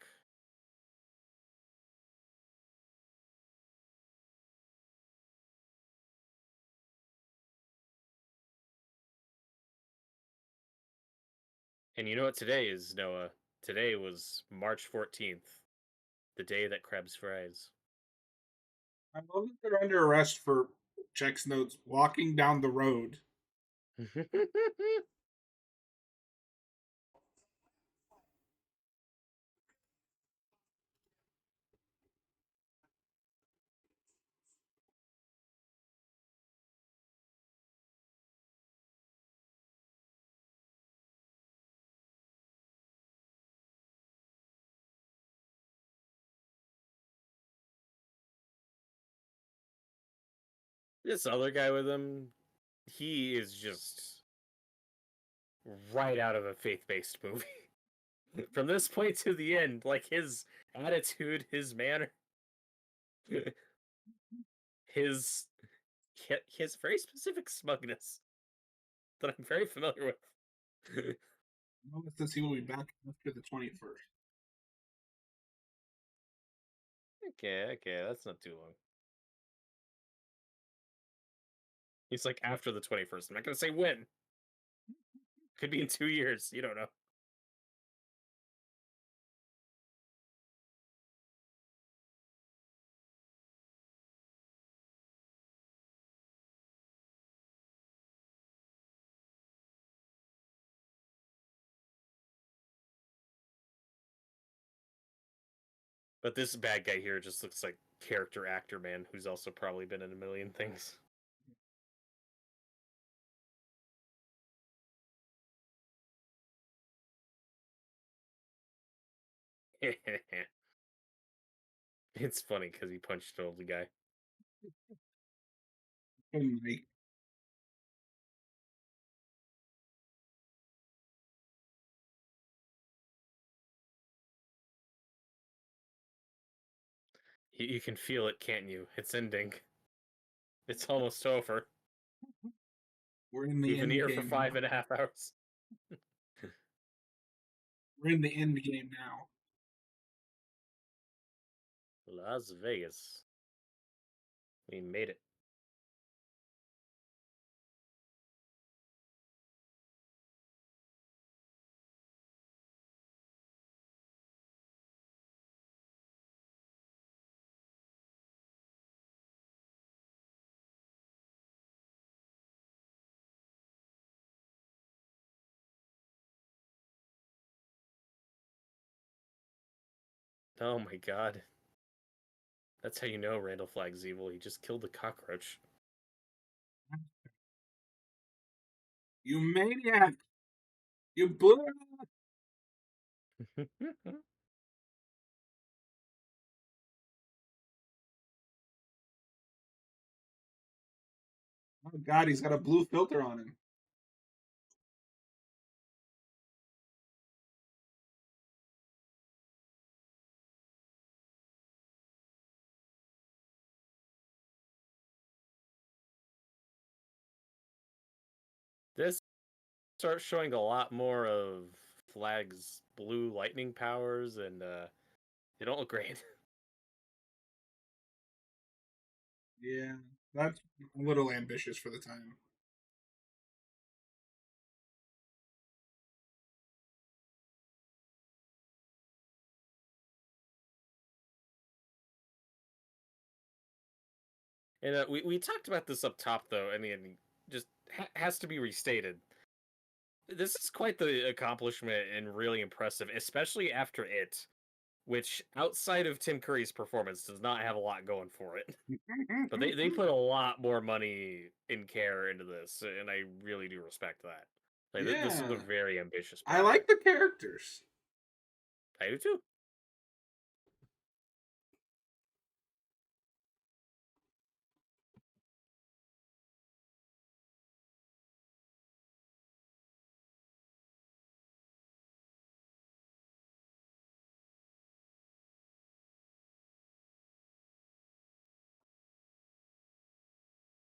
And you know what today is, Noah? Today was March 14th, the day that crabs fries. I love that they're under arrest for checks notes walking down the road. This other guy with him, he is just right out of a faith-based movie. From this point to the end, like his attitude, his manner, his his very specific smugness that I'm very familiar with. Noah says he will be back after the 21st. Okay, that's not too long. He's like after the 21st. I'm not gonna say when. Could be in 2 years. You don't know. But this bad guy here just looks like character actor man who's also probably been in a million things. It's funny because he punched an old guy. And Mike, You can feel it, can't you? It's ending. It's almost over. we're in the We've been end here for game now. 5.5 hours. We're in the end game now. Las Vegas. We made it. Oh my god. That's how you know Randall Flagg's evil. He just killed the cockroach. You maniac! You blew it up! Oh god, he's got a blue filter on him. This starts showing a lot more of Flagg's blue lightning powers, and they don't look great. Yeah, that's a little ambitious for the time. And we talked about this up top, though. I mean, just has to be restated. This is quite the accomplishment and really impressive, especially after it, which outside of Tim Curry's performance does not have a lot going for it. But they put a lot more money and care into this, and I really do respect that. Like this was a Yeah, very ambitious I like project. the characters. I do too.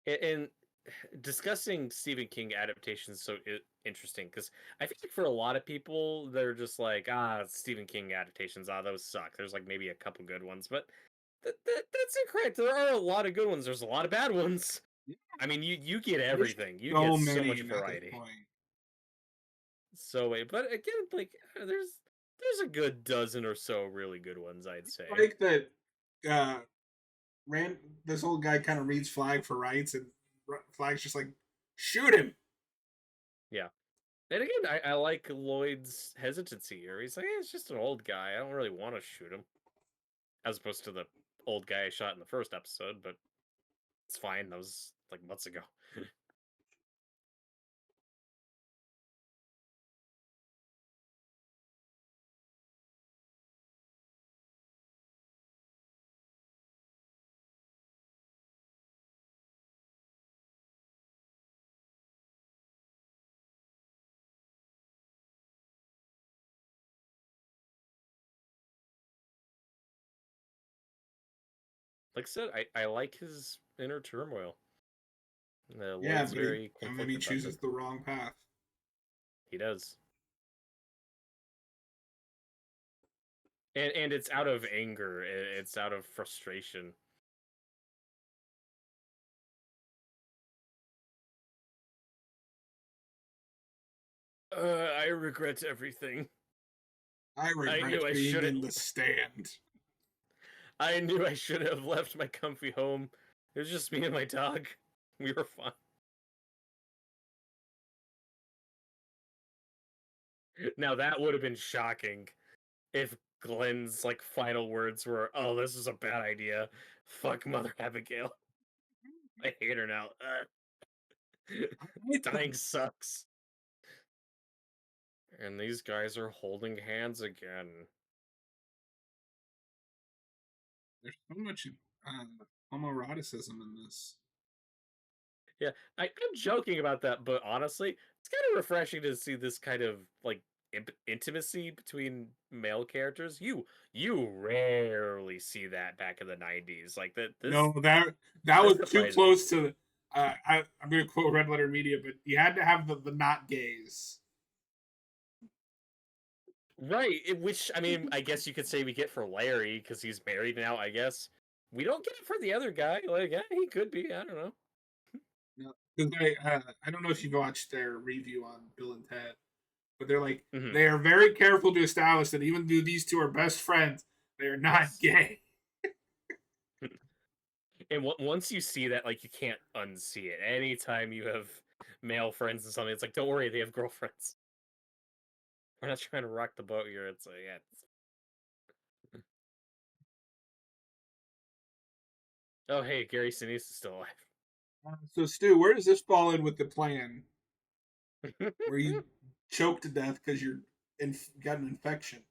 And discussing Stephen King adaptations is so interesting because I feel like for a lot of people they're just like Stephen King adaptations those suck. There's like maybe a couple good ones, but that's incorrect. There are a lot of good ones. There's a lot of bad ones. I mean, you get There's everything. You get so so much many at this variety. point. So but again, like there's a good dozen or so really good ones, I'd say. Like that, uh, Rand, this old guy kind of reads Flag for rights, and Flag's just like, shoot him. Yeah. And again, I like Lloyd's hesitancy here. He's like, it's just an old guy. I don't really want to shoot him. As opposed to the old guy I shot in the first episode, but it's fine. That was like months ago. Like I said, I like his inner turmoil. Yeah, Lloyd's but he, very and then he conflicted about that. chooses the wrong path. He does. And it's out of anger. It's out of frustration. I regret everything. I I regret knew I being shouldn't. in the stand. I knew I should have left my comfy home. It was just me and my dog. We were fine. Now that would have been shocking if Glenn's like final words were, "Oh, this is a bad idea. Fuck Mother Abigail. I hate her now. I hate Dying them. sucks." And these guys are holding hands again. There's so much homoeroticism in this. Yeah, I'm joking about that, but honestly, it's kind of refreshing to see this kind of like intimacy between male characters. You rarely see that back in the '90s. Like that. No, that That's was too surprising. close to. I'm going to quote Red Letter Media, but you had to have the not gays. Right, which I mean, I guess you could say we get for Larry because he's married now. I guess we don't get it for the other guy. Like, yeah, he could be. I don't know. No, because I don't know if you've watched their review on Bill and Ted, but they're like Hmm. they are very careful to establish that even though these two are best friends, they are not Yes, gay. and once you see that, like, you can't unsee it. Anytime you have male friends and something, it's like, don't worry, they have girlfriends. We're not trying to rock the boat here. It's like, yeah. Oh, hey, Gary Sinise is still So Stu, where does this fall in with the plan alive. where you choke to death because you're got an infection?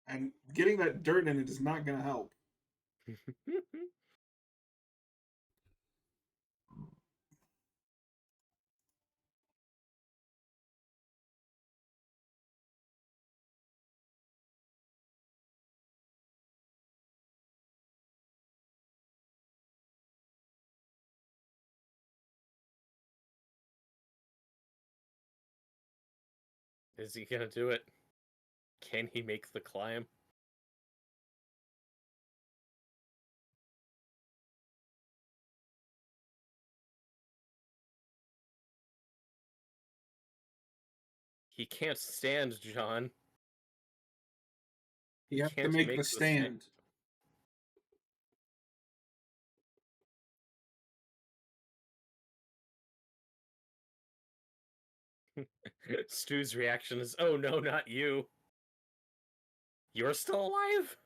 And getting that dirt in it is not going to help. Is he gonna do it? Can he make the climb? He can't stand, John. He You have to can't make the make the stand. stand. Stu's reaction is, "Oh no, not you. You're still alive?"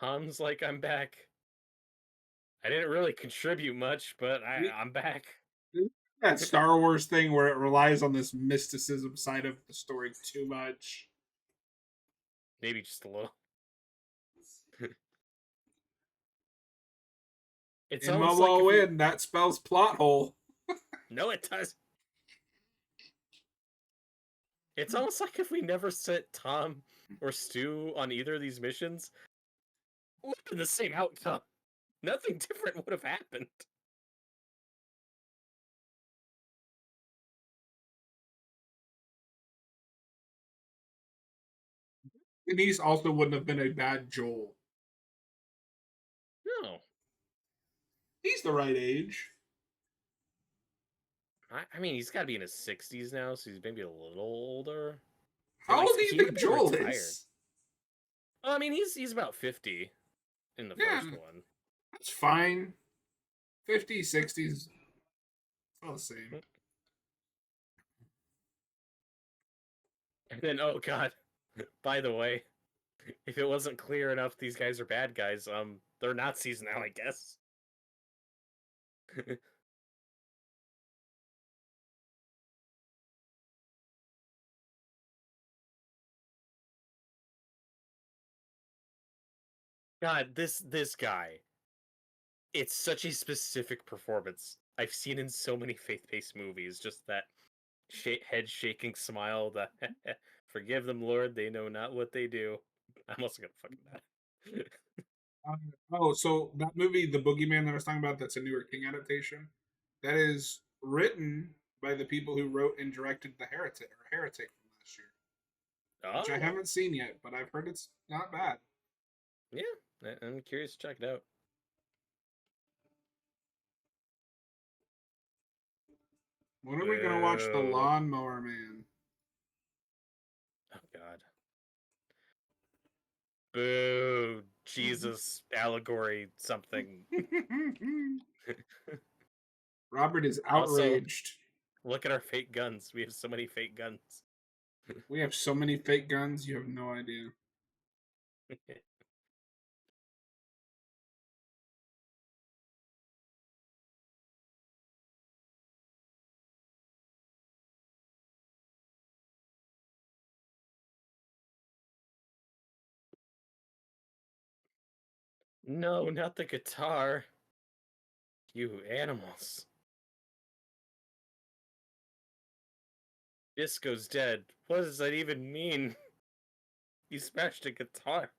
Tom's like, "I'm back. I didn't really contribute much, but I'm back." That Star Wars thing where it relies on this mysticism side of the story too much. Maybe just a little. It's In almost like Momo if we Win, that spells plot hole. no, it does. It's almost like if we never sent Tom or Stu on either of these missions, it would have been the same outcome. Nothing different would have happened. Denise also wouldn't have been a bad Joel. No, He's the right age. I mean he's got to be in his 60s now, so he's maybe a little older. Or How like old do you he would think have been Joel retired. is? Well, I mean he's about 50 in the Yeah, first one. that's fine. 50s, 60s, all the same. And then oh god, by the way, if it wasn't clear enough these guys are bad guys, they're Nazis now, I guess. God, this guy. It's such a specific performance. I've seen in so many faith-based movies. Just that head shaking smile. That forgive them, Lord, they know not what they do. I'm also gonna fucking that. Uh, so that movie, The Boogeyman that I was talking about, that's a newer King adaptation. That is written by the people who wrote and directed The Heretic from last year, which I Oh, haven't seen yet, but I've heard it's not bad. yeah. I'm curious to check it out. When are we gonna watch The Boo. Lawnmower Man? Oh God. Boo. Jesus allegory something. Robert is Also, outraged. look at our fake guns. We have so many fake guns. We have so many fake guns, you have no idea. No, not the guitar. You animals. Disco's dead. What does that even mean? You smashed a guitar.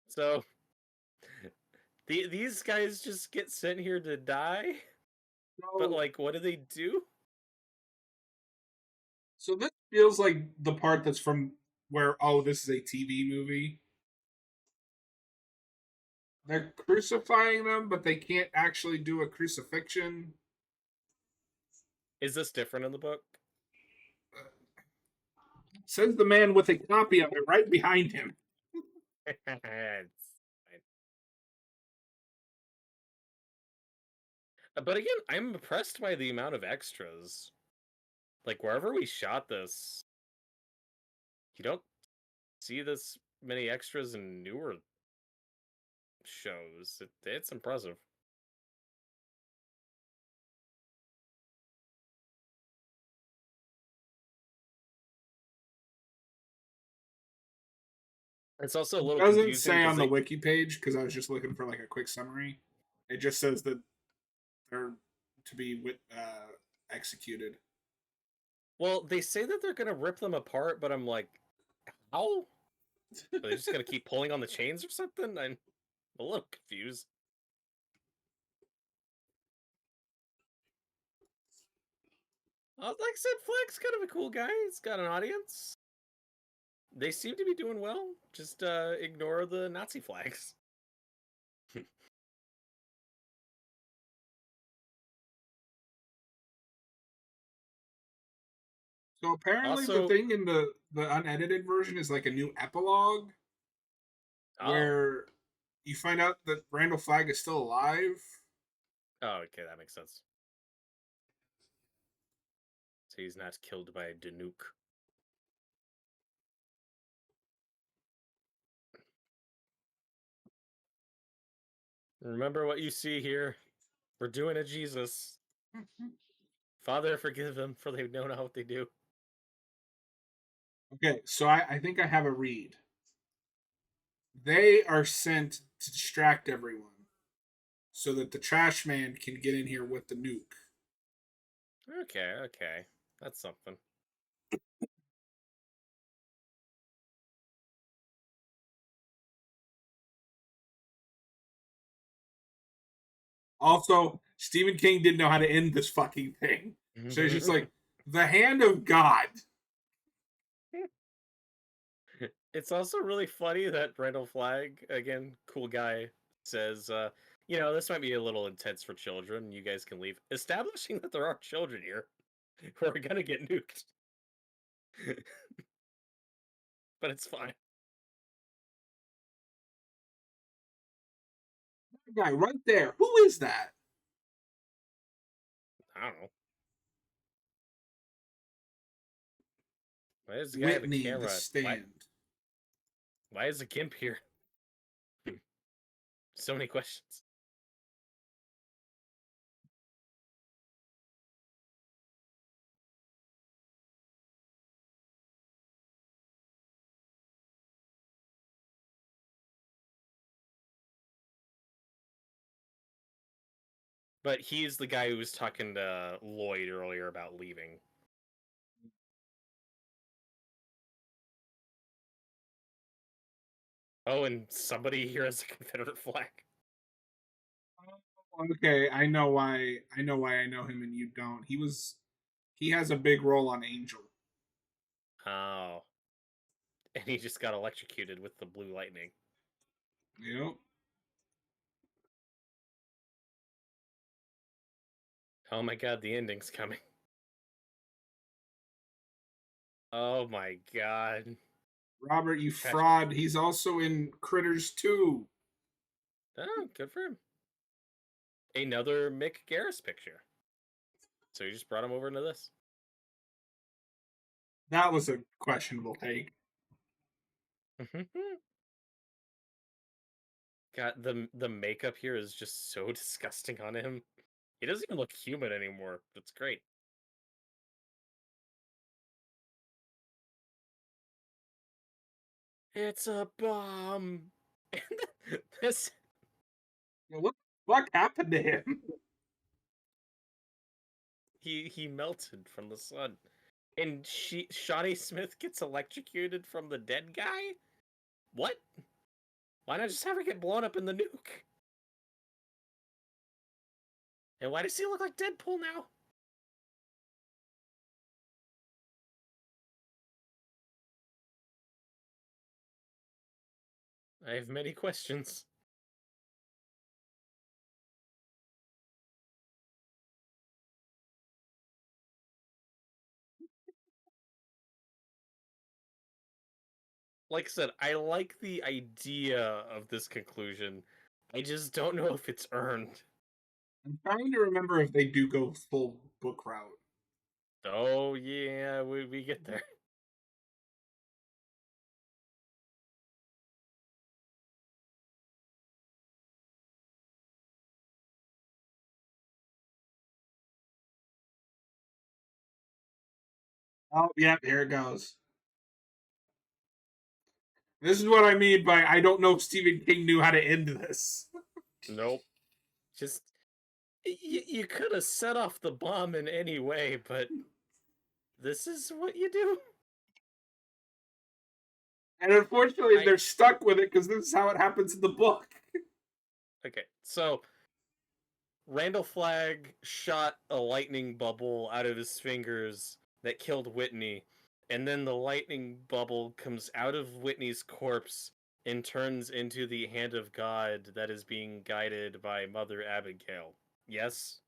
So, these guys just get sent here to die? But, So, like, what do they do? so this feels like the part that's from where, oh, this is a TV movie. They're crucifying them, but they can't actually do a crucifixion. Is this different in the book? Says the man with a copy of it right behind him. It's fine. But again, I'm impressed by the amount of extras. Like, wherever we shot this, you don't see this many extras in newer shows. It's impressive. It's also a It little doesn't confusing say because on the they wiki page because I was just looking for like a quick summary. It just says that they're to be executed. well, they say that they're gonna rip them apart, but I'm like, how? Are they just gonna keep pulling on the chains or something? I'm a little confused. Like I said, Flack's kind of a cool guy. He's got an audience. They seem to be doing well. Just ignore the Nazi flags. So apparently the Also, thing in the unedited version is like a new epilogue oh, where you find out that Randall Flagg is still alive. oh, okay, that makes sense. So he's not killed by a Danuke. Remember what you see here. We're doing a Jesus. Father, forgive them, for they know not what they do. Okay, so I think I have a read. They are sent to distract everyone so that the trash man can get in here with the nuke. Okay, okay. That's something. Also, Stephen King didn't know how to end this fucking thing. So he's just like, the hand of God. It's also really funny that Randall Flagg, again, cool guy, says, this might be a little intense for children. You guys can leave. Establishing that there are children here who are gonna get nuked. But it's fine. That guy right there. Who is that? I don't know. Why does the guy have a Whitney, the camera? stand. Why is a gimp here? So many questions. But he's the guy who was talking to Lloyd earlier about leaving. Oh, and somebody here has a Confederate flag. Okay, I know why. I know why I know him and you don't. He has a big role on Angel. Oh. And he just got electrocuted with the blue lightning. Yep. Oh my god, the ending's coming. Oh my god. Robert, you Trash. fraud. He's also in Critters 2. Oh, good for him. Another Mick Garris picture. So you just brought him over into this. That was a questionable take. God, the makeup here is just so disgusting on him. He doesn't even look human anymore. That's great. It's a bomb. this What happened to him? he melted from the sun. And Shawnee Smith gets electrocuted from the dead guy? What? Why not just have her get blown up in the nuke? And why does he look like Deadpool now? I have many questions. Like I said, I like the idea of this conclusion. I just don't know if it's earned. I'm trying to remember if they do go full book route. Oh, yeah, we get there. Oh, yeah, here it goes. This is what I mean by I don't know if Stephen King knew how to end this. Nope. Just, you could have set off the bomb in any way, but this is what you do? And unfortunately, I they're stuck with it because this is how it happens in the book. Okay, so Randall Flagg shot a lightning bubble out of his fingers that killed Whitney, and then the lightning bubble comes out of Whitney's corpse and turns into the hand of God that is being guided by Mother Abigail. Yes?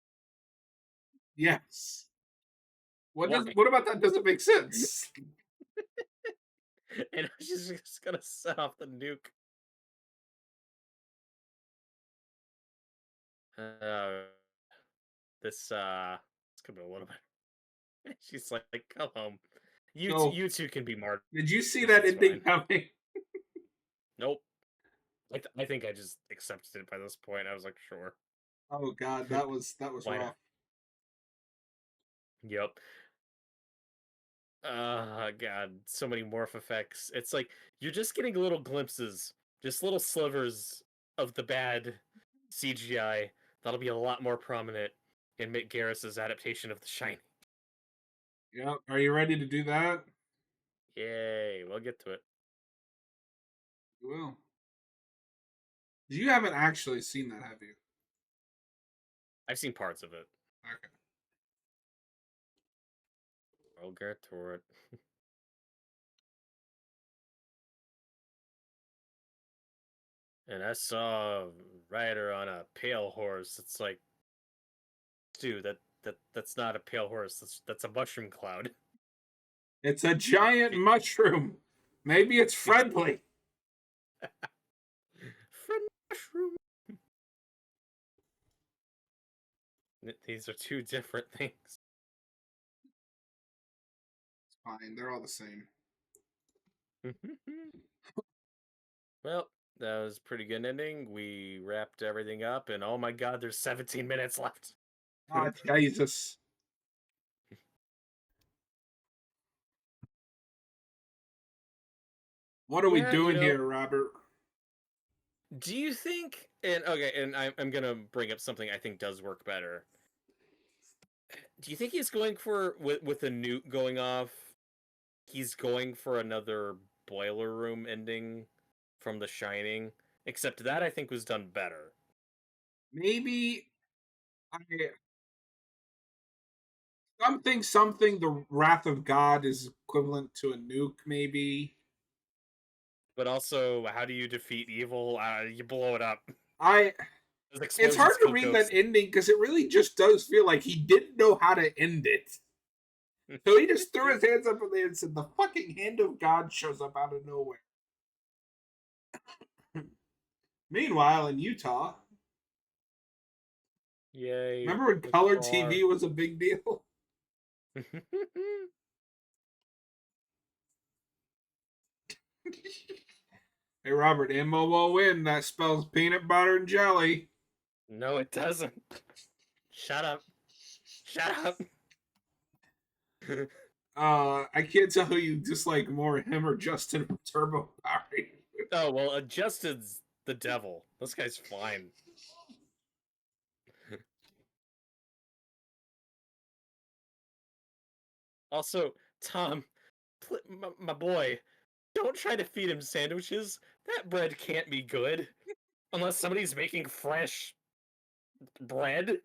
Yes. Why? What about that doesn't make sense? And she's just gonna set off the nuke. Uh, it's gonna be a little bit. She's like, come home. So, You two can be martyrs. did you see that It's ending fine. coming? Nope. I think I just accepted it by this point. I was like, sure. Oh God, that was Why not? rough. Yep. God, so many morph effects. It's like you're just getting little glimpses, just little slivers of the bad CGI that'll be a lot more prominent in Mick Garris's adaptation of The Shining. Yep. Are you ready to do that? Yay, we'll get to it. Well, you haven't actually seen that, have you? I've seen parts of it. Okay. We'll get to it. And I saw a rider on a pale horse. It's like, dude, that's not a pale horse. That's a mushroom cloud. It's a giant mushroom. Maybe it's friendly. Friend mushroom. These are two different things. It's fine. They're all the same. Well, that was a pretty good ending. We wrapped everything up, and oh my god, there's 17 minutes left. Ah, Jesus. What are we Yeah, doing here, Robert? do you think? And okay, and I'm gonna bring up something I think does work better. Do you think he's going for with the nuke going off? He's going for another boiler room ending from The Shining, except that I think was done better. Maybe I something. The wrath of God is equivalent to a nuke. Maybe But also, how do you defeat evil? You blow it up. I. Those It's hard explosions to kill read that ghosts. ending because it really just does feel like he didn't know how to end it. So he just threw his hands up in the air and said, "The fucking hand of God shows up out of nowhere." Meanwhile, in Utah, Yay, remember when the color car. TV was a big deal? Hey, Robert, MOON, that spells peanut butter and jelly. No, it doesn't. Shut up. Shut up. I can't tell who you dislike more, him or Justin from Turbo Power. Oh, well, Justin's the devil. This guy's fine. Also, Tom, my boy, don't try to feed him sandwiches. That bread can't be good unless somebody's making fresh bread,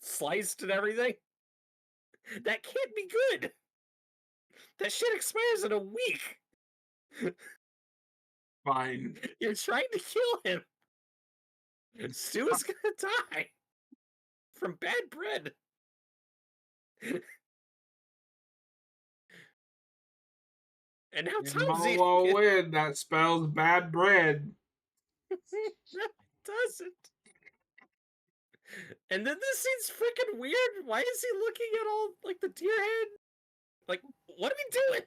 sliced and everything. That can't be good. That shit expires in a week. Fine. You're trying to kill him. Stu is gonna die from bad bread. And now Tom's eating it. MOON, that spells bad bread. No, it doesn't. And then this scene's freaking weird. Why is he looking at all like the deer head? Like, what are we doing?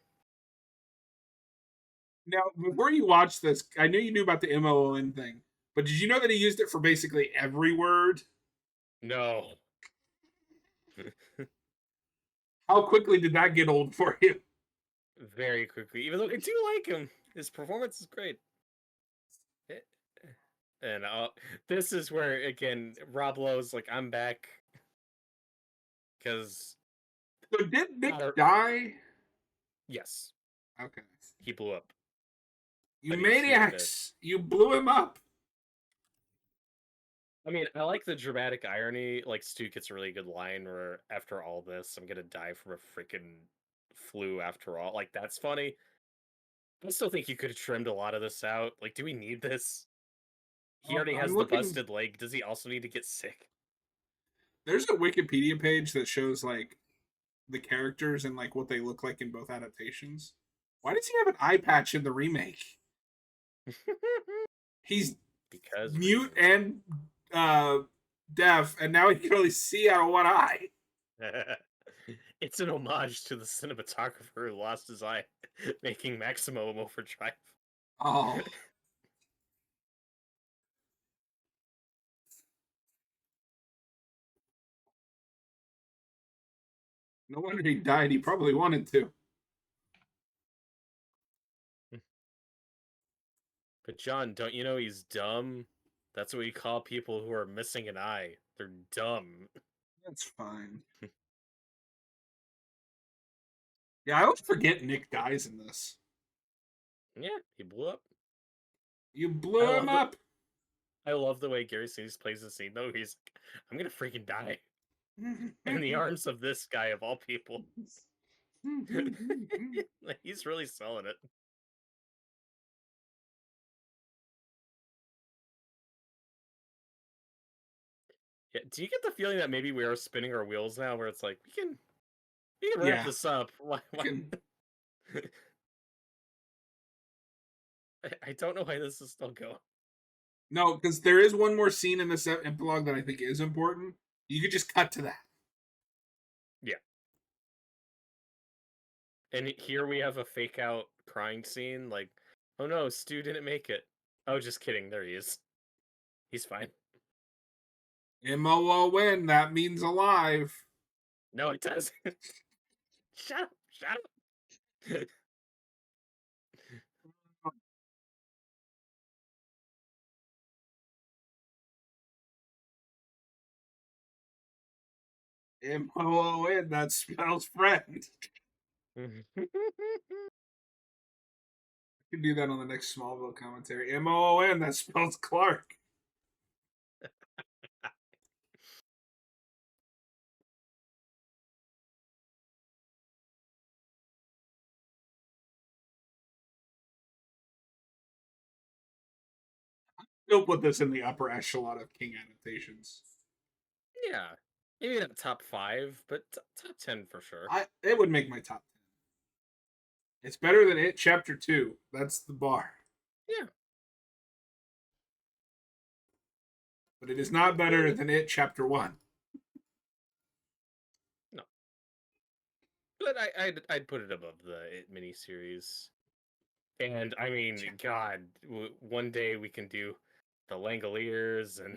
Now, before you watch this, I knew you knew about the MOON thing, but did you know that he used it for basically every word? No. How quickly did that get old for you? Very quickly. Even though I do like him. His performance is great. And this is where, again, Rob Lowe's like, I'm back. Because. So did Nick die? Yes. Okay. He blew up. You But he is dead. maniacs! You blew him up. I mean, I like the dramatic irony. Like, Stu gets a really good line where, after all this, I'm gonna die from a freaking superflu after all. Like, that's funny. I still think you could have trimmed a lot of this out. Like, do we need this? He already I'm has the looking. busted leg. Does he also need to get sick? There's a Wikipedia page that shows like the characters and like what they look like in both adaptations. Why does he have an eye patch in the remake? He's Because mute reasons. and uh, deaf, and now he can only see out of one eye. It's an homage to the cinematographer who lost his eye making Maximum Overdrive. Oh, no wonder he died. He probably wanted to. But John, don't you know he's dumb? That's what we call people who are missing an eye. They're dumb. That's fine. Yeah, I always forget Nick dies in this. Yeah, he blew up. You I blew him love the up. I love the way Gary Sinise plays the scene though. He's like, I'm gonna freaking die. In the arms of this guy of all people. He's really selling it. Yeah, do you get the feeling that maybe we are spinning our wheels now where it's like we can wrap Yeah, this up? Why? can, I don't know why this is still going. no, because there is one more scene in this epilogue that I think is important. You could just cut to that. Yeah. And here we have a fake out crying scene, like, oh no, Stu didn't make it. Oh, just kidding, there he is. He's fine. MOON, that means alive. No, it doesn't. Shut up, shut up. MOON, that spells friend. You can do that on the next Smallville commentary. MOON, that spells Clark. He'll put this in the upper echelon of King adaptations. Yeah, maybe not top 5, but top 10 for sure. It would make my top 10. It's better than It Chapter 2. That's the bar. Yeah, But it is not better than It Chapter 1. no, but I'd put it above the It miniseries. And I mean, God, one day we can do the Langoliers and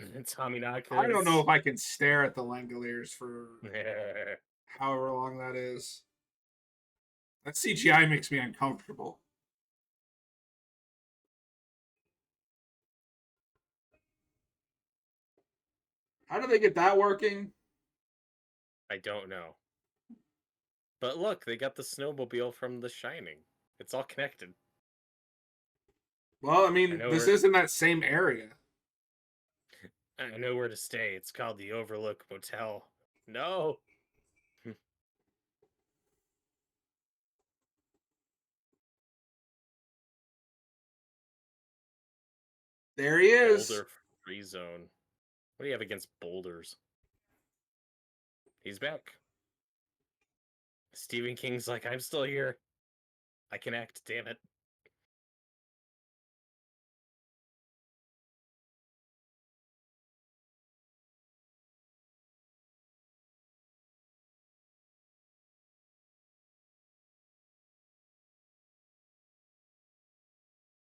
I don't know Tominakas. if I can stare at the Langoliers for however long that is. That CGI makes me uncomfortable. How do they get that working? I don't know. But look, they got the snowmobile from The Shining. It's all connected. Well, I I mean, know this where is in that same area. I know where to stay. It's called the Overlook Motel. No. There he is. Boulder Free Zone. What do you have against boulders? He's back. Stephen King's like, I'm still here. I can act, damn it.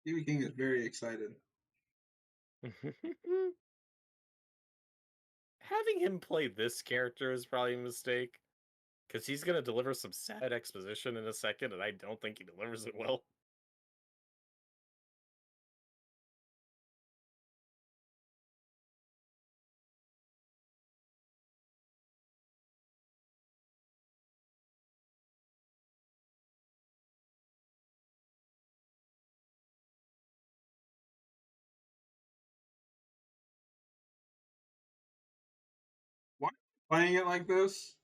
Stephen King is very excited. Having him play this character is probably a mistake. Because he's going to deliver some sad exposition in a second, and I don't think he delivers it well. Why playing it like this?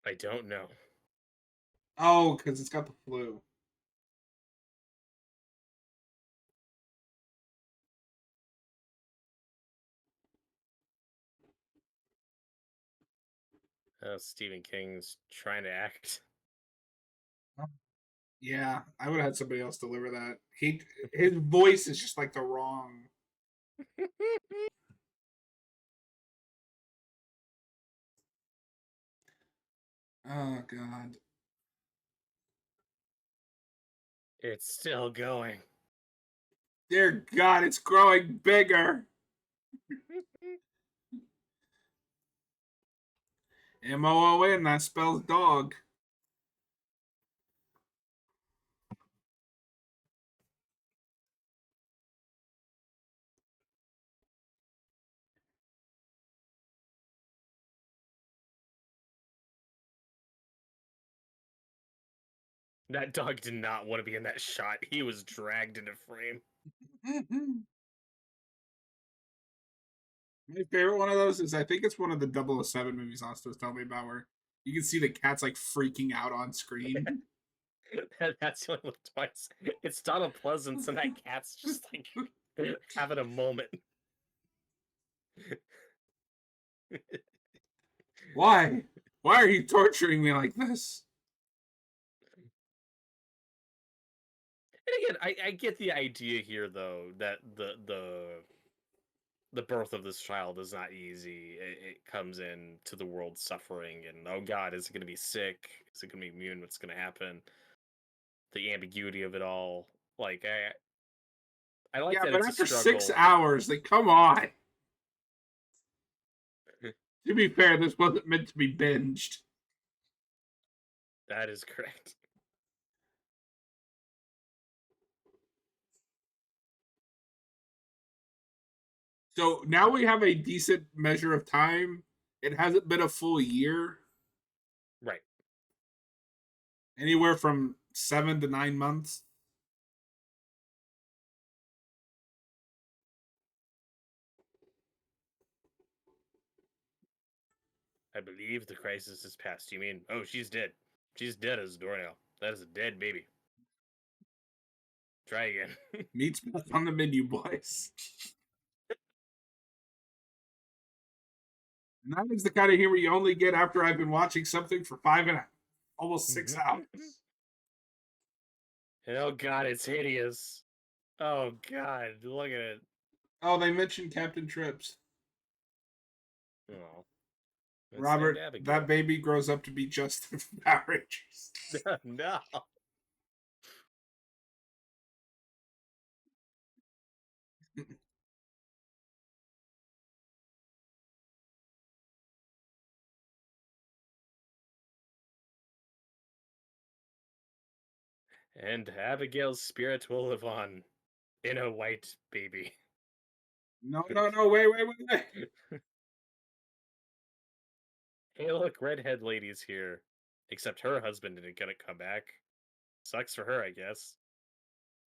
I don't know. Oh, because it's got the flu. Stephen King's trying to act. Yeah, I would have had somebody else deliver that. His voice is just like the wrong. Oh God, It's still going. dear God, it's growing bigger. MOON, that spells dog. That dog did not want to be in that shot. He was dragged into frame. My favorite one of those is I think it's one of the 007 movies Asta was telling me about where you can see the cat's like freaking out on screen. That's the only one twice. It's Donald Pleasance and that cat's just like having a moment. Why? Why are you torturing me like this? And again, I get the idea here though that the birth of this child is not easy. It comes in to the world suffering, and oh God, is it going to be sick? Is it going to be immune? What's going to happen? The ambiguity of it all. Like I like Yeah, that but it's a after 6 struggle. hours, like, come on. To be fair, this wasn't meant to be binged. That is correct. So now we have a decent measure of time. It hasn't been a full year, Right. anywhere from 7 to 9 months. I believe the crisis is past. You mean, oh, she's dead. She's dead as a doornail. That is a dead baby. Try again. Meat's back on the menu, boys. And that is the kind of humor you only get after I've been watching something for almost 6 hours. And oh God, it's hideous. Oh God, look at it. Oh, they mentioned Captain Trips. Oh, it's named Robert, that Abigail. baby grows up to be Justin from Power Rangers. No. And Abigail's spirit will live on in a white baby. No, no, no, wait. Hey, look, redhead lady's here. Except her husband didn't get to come back. Sucks for her, I guess.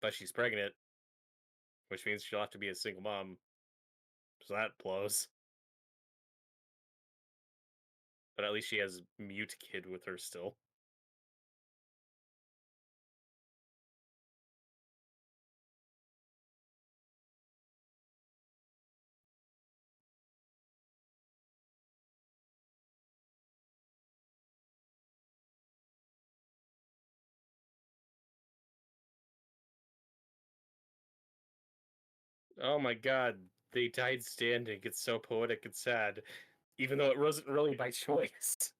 But she's pregnant, which means she'll have to be a single mom. So that blows. But at least she has mute kid with her still. Oh my god, they died standing. It's so poetic and sad. Even though it wasn't really by choice.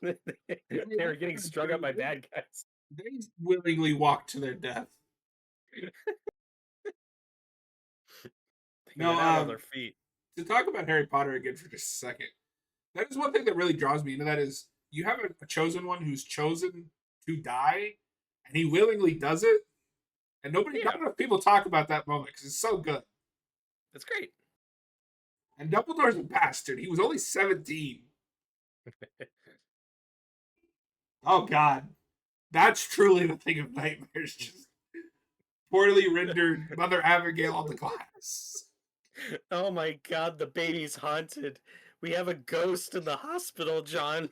They were getting strung up by bad guys. They willingly walked to their death. They No, went out on their feet. to talk about Harry Potter again for just a second, that is one thing that really draws me into that is you have a chosen one who's chosen to die, and he willingly does it, and not Yeah, enough people talk about that moment because it's so good. that's great. And Dumbledore's a bastard. He was only 17. Oh God, that's truly the thing of nightmares. Just poorly rendered Mother Abigail on the glass. Oh my god, the baby's haunted. We have a ghost in the hospital, John.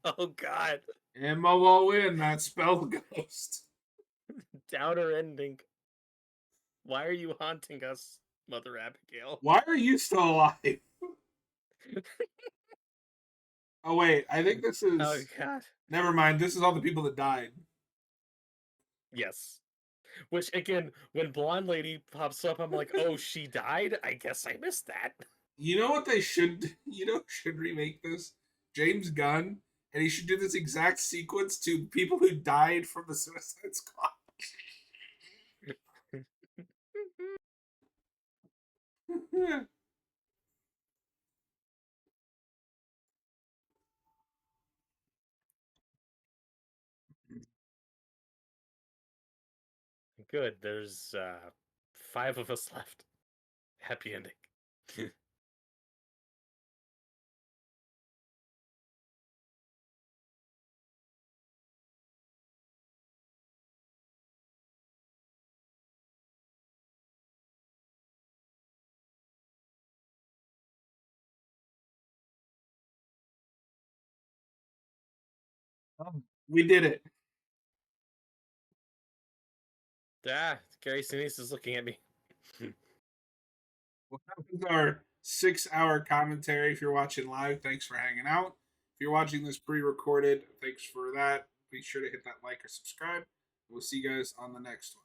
Oh god. Emma will win. That spell ghost. Downer ending. Why are you haunting us, Mother Abigail? Why are you still alive? Oh wait, I think this Oh is. god. Never mind. This is all the people that died. Yes. Which again, when blonde lady pops up, I'm like, oh, she died? I guess I missed that. You know what they should? You know, who should remake this James Gunn, and he should do this exact sequence to people who died from the Suicide Squad. Good. There's 5 of us left. Happy ending. We did it. Gary Sinise is looking at me. Well, that was our 6-hour commentary. If you're watching live, thanks for hanging out. If you're watching this pre-recorded, thanks for that. Be sure to hit that like or subscribe. We'll see you guys on the next one.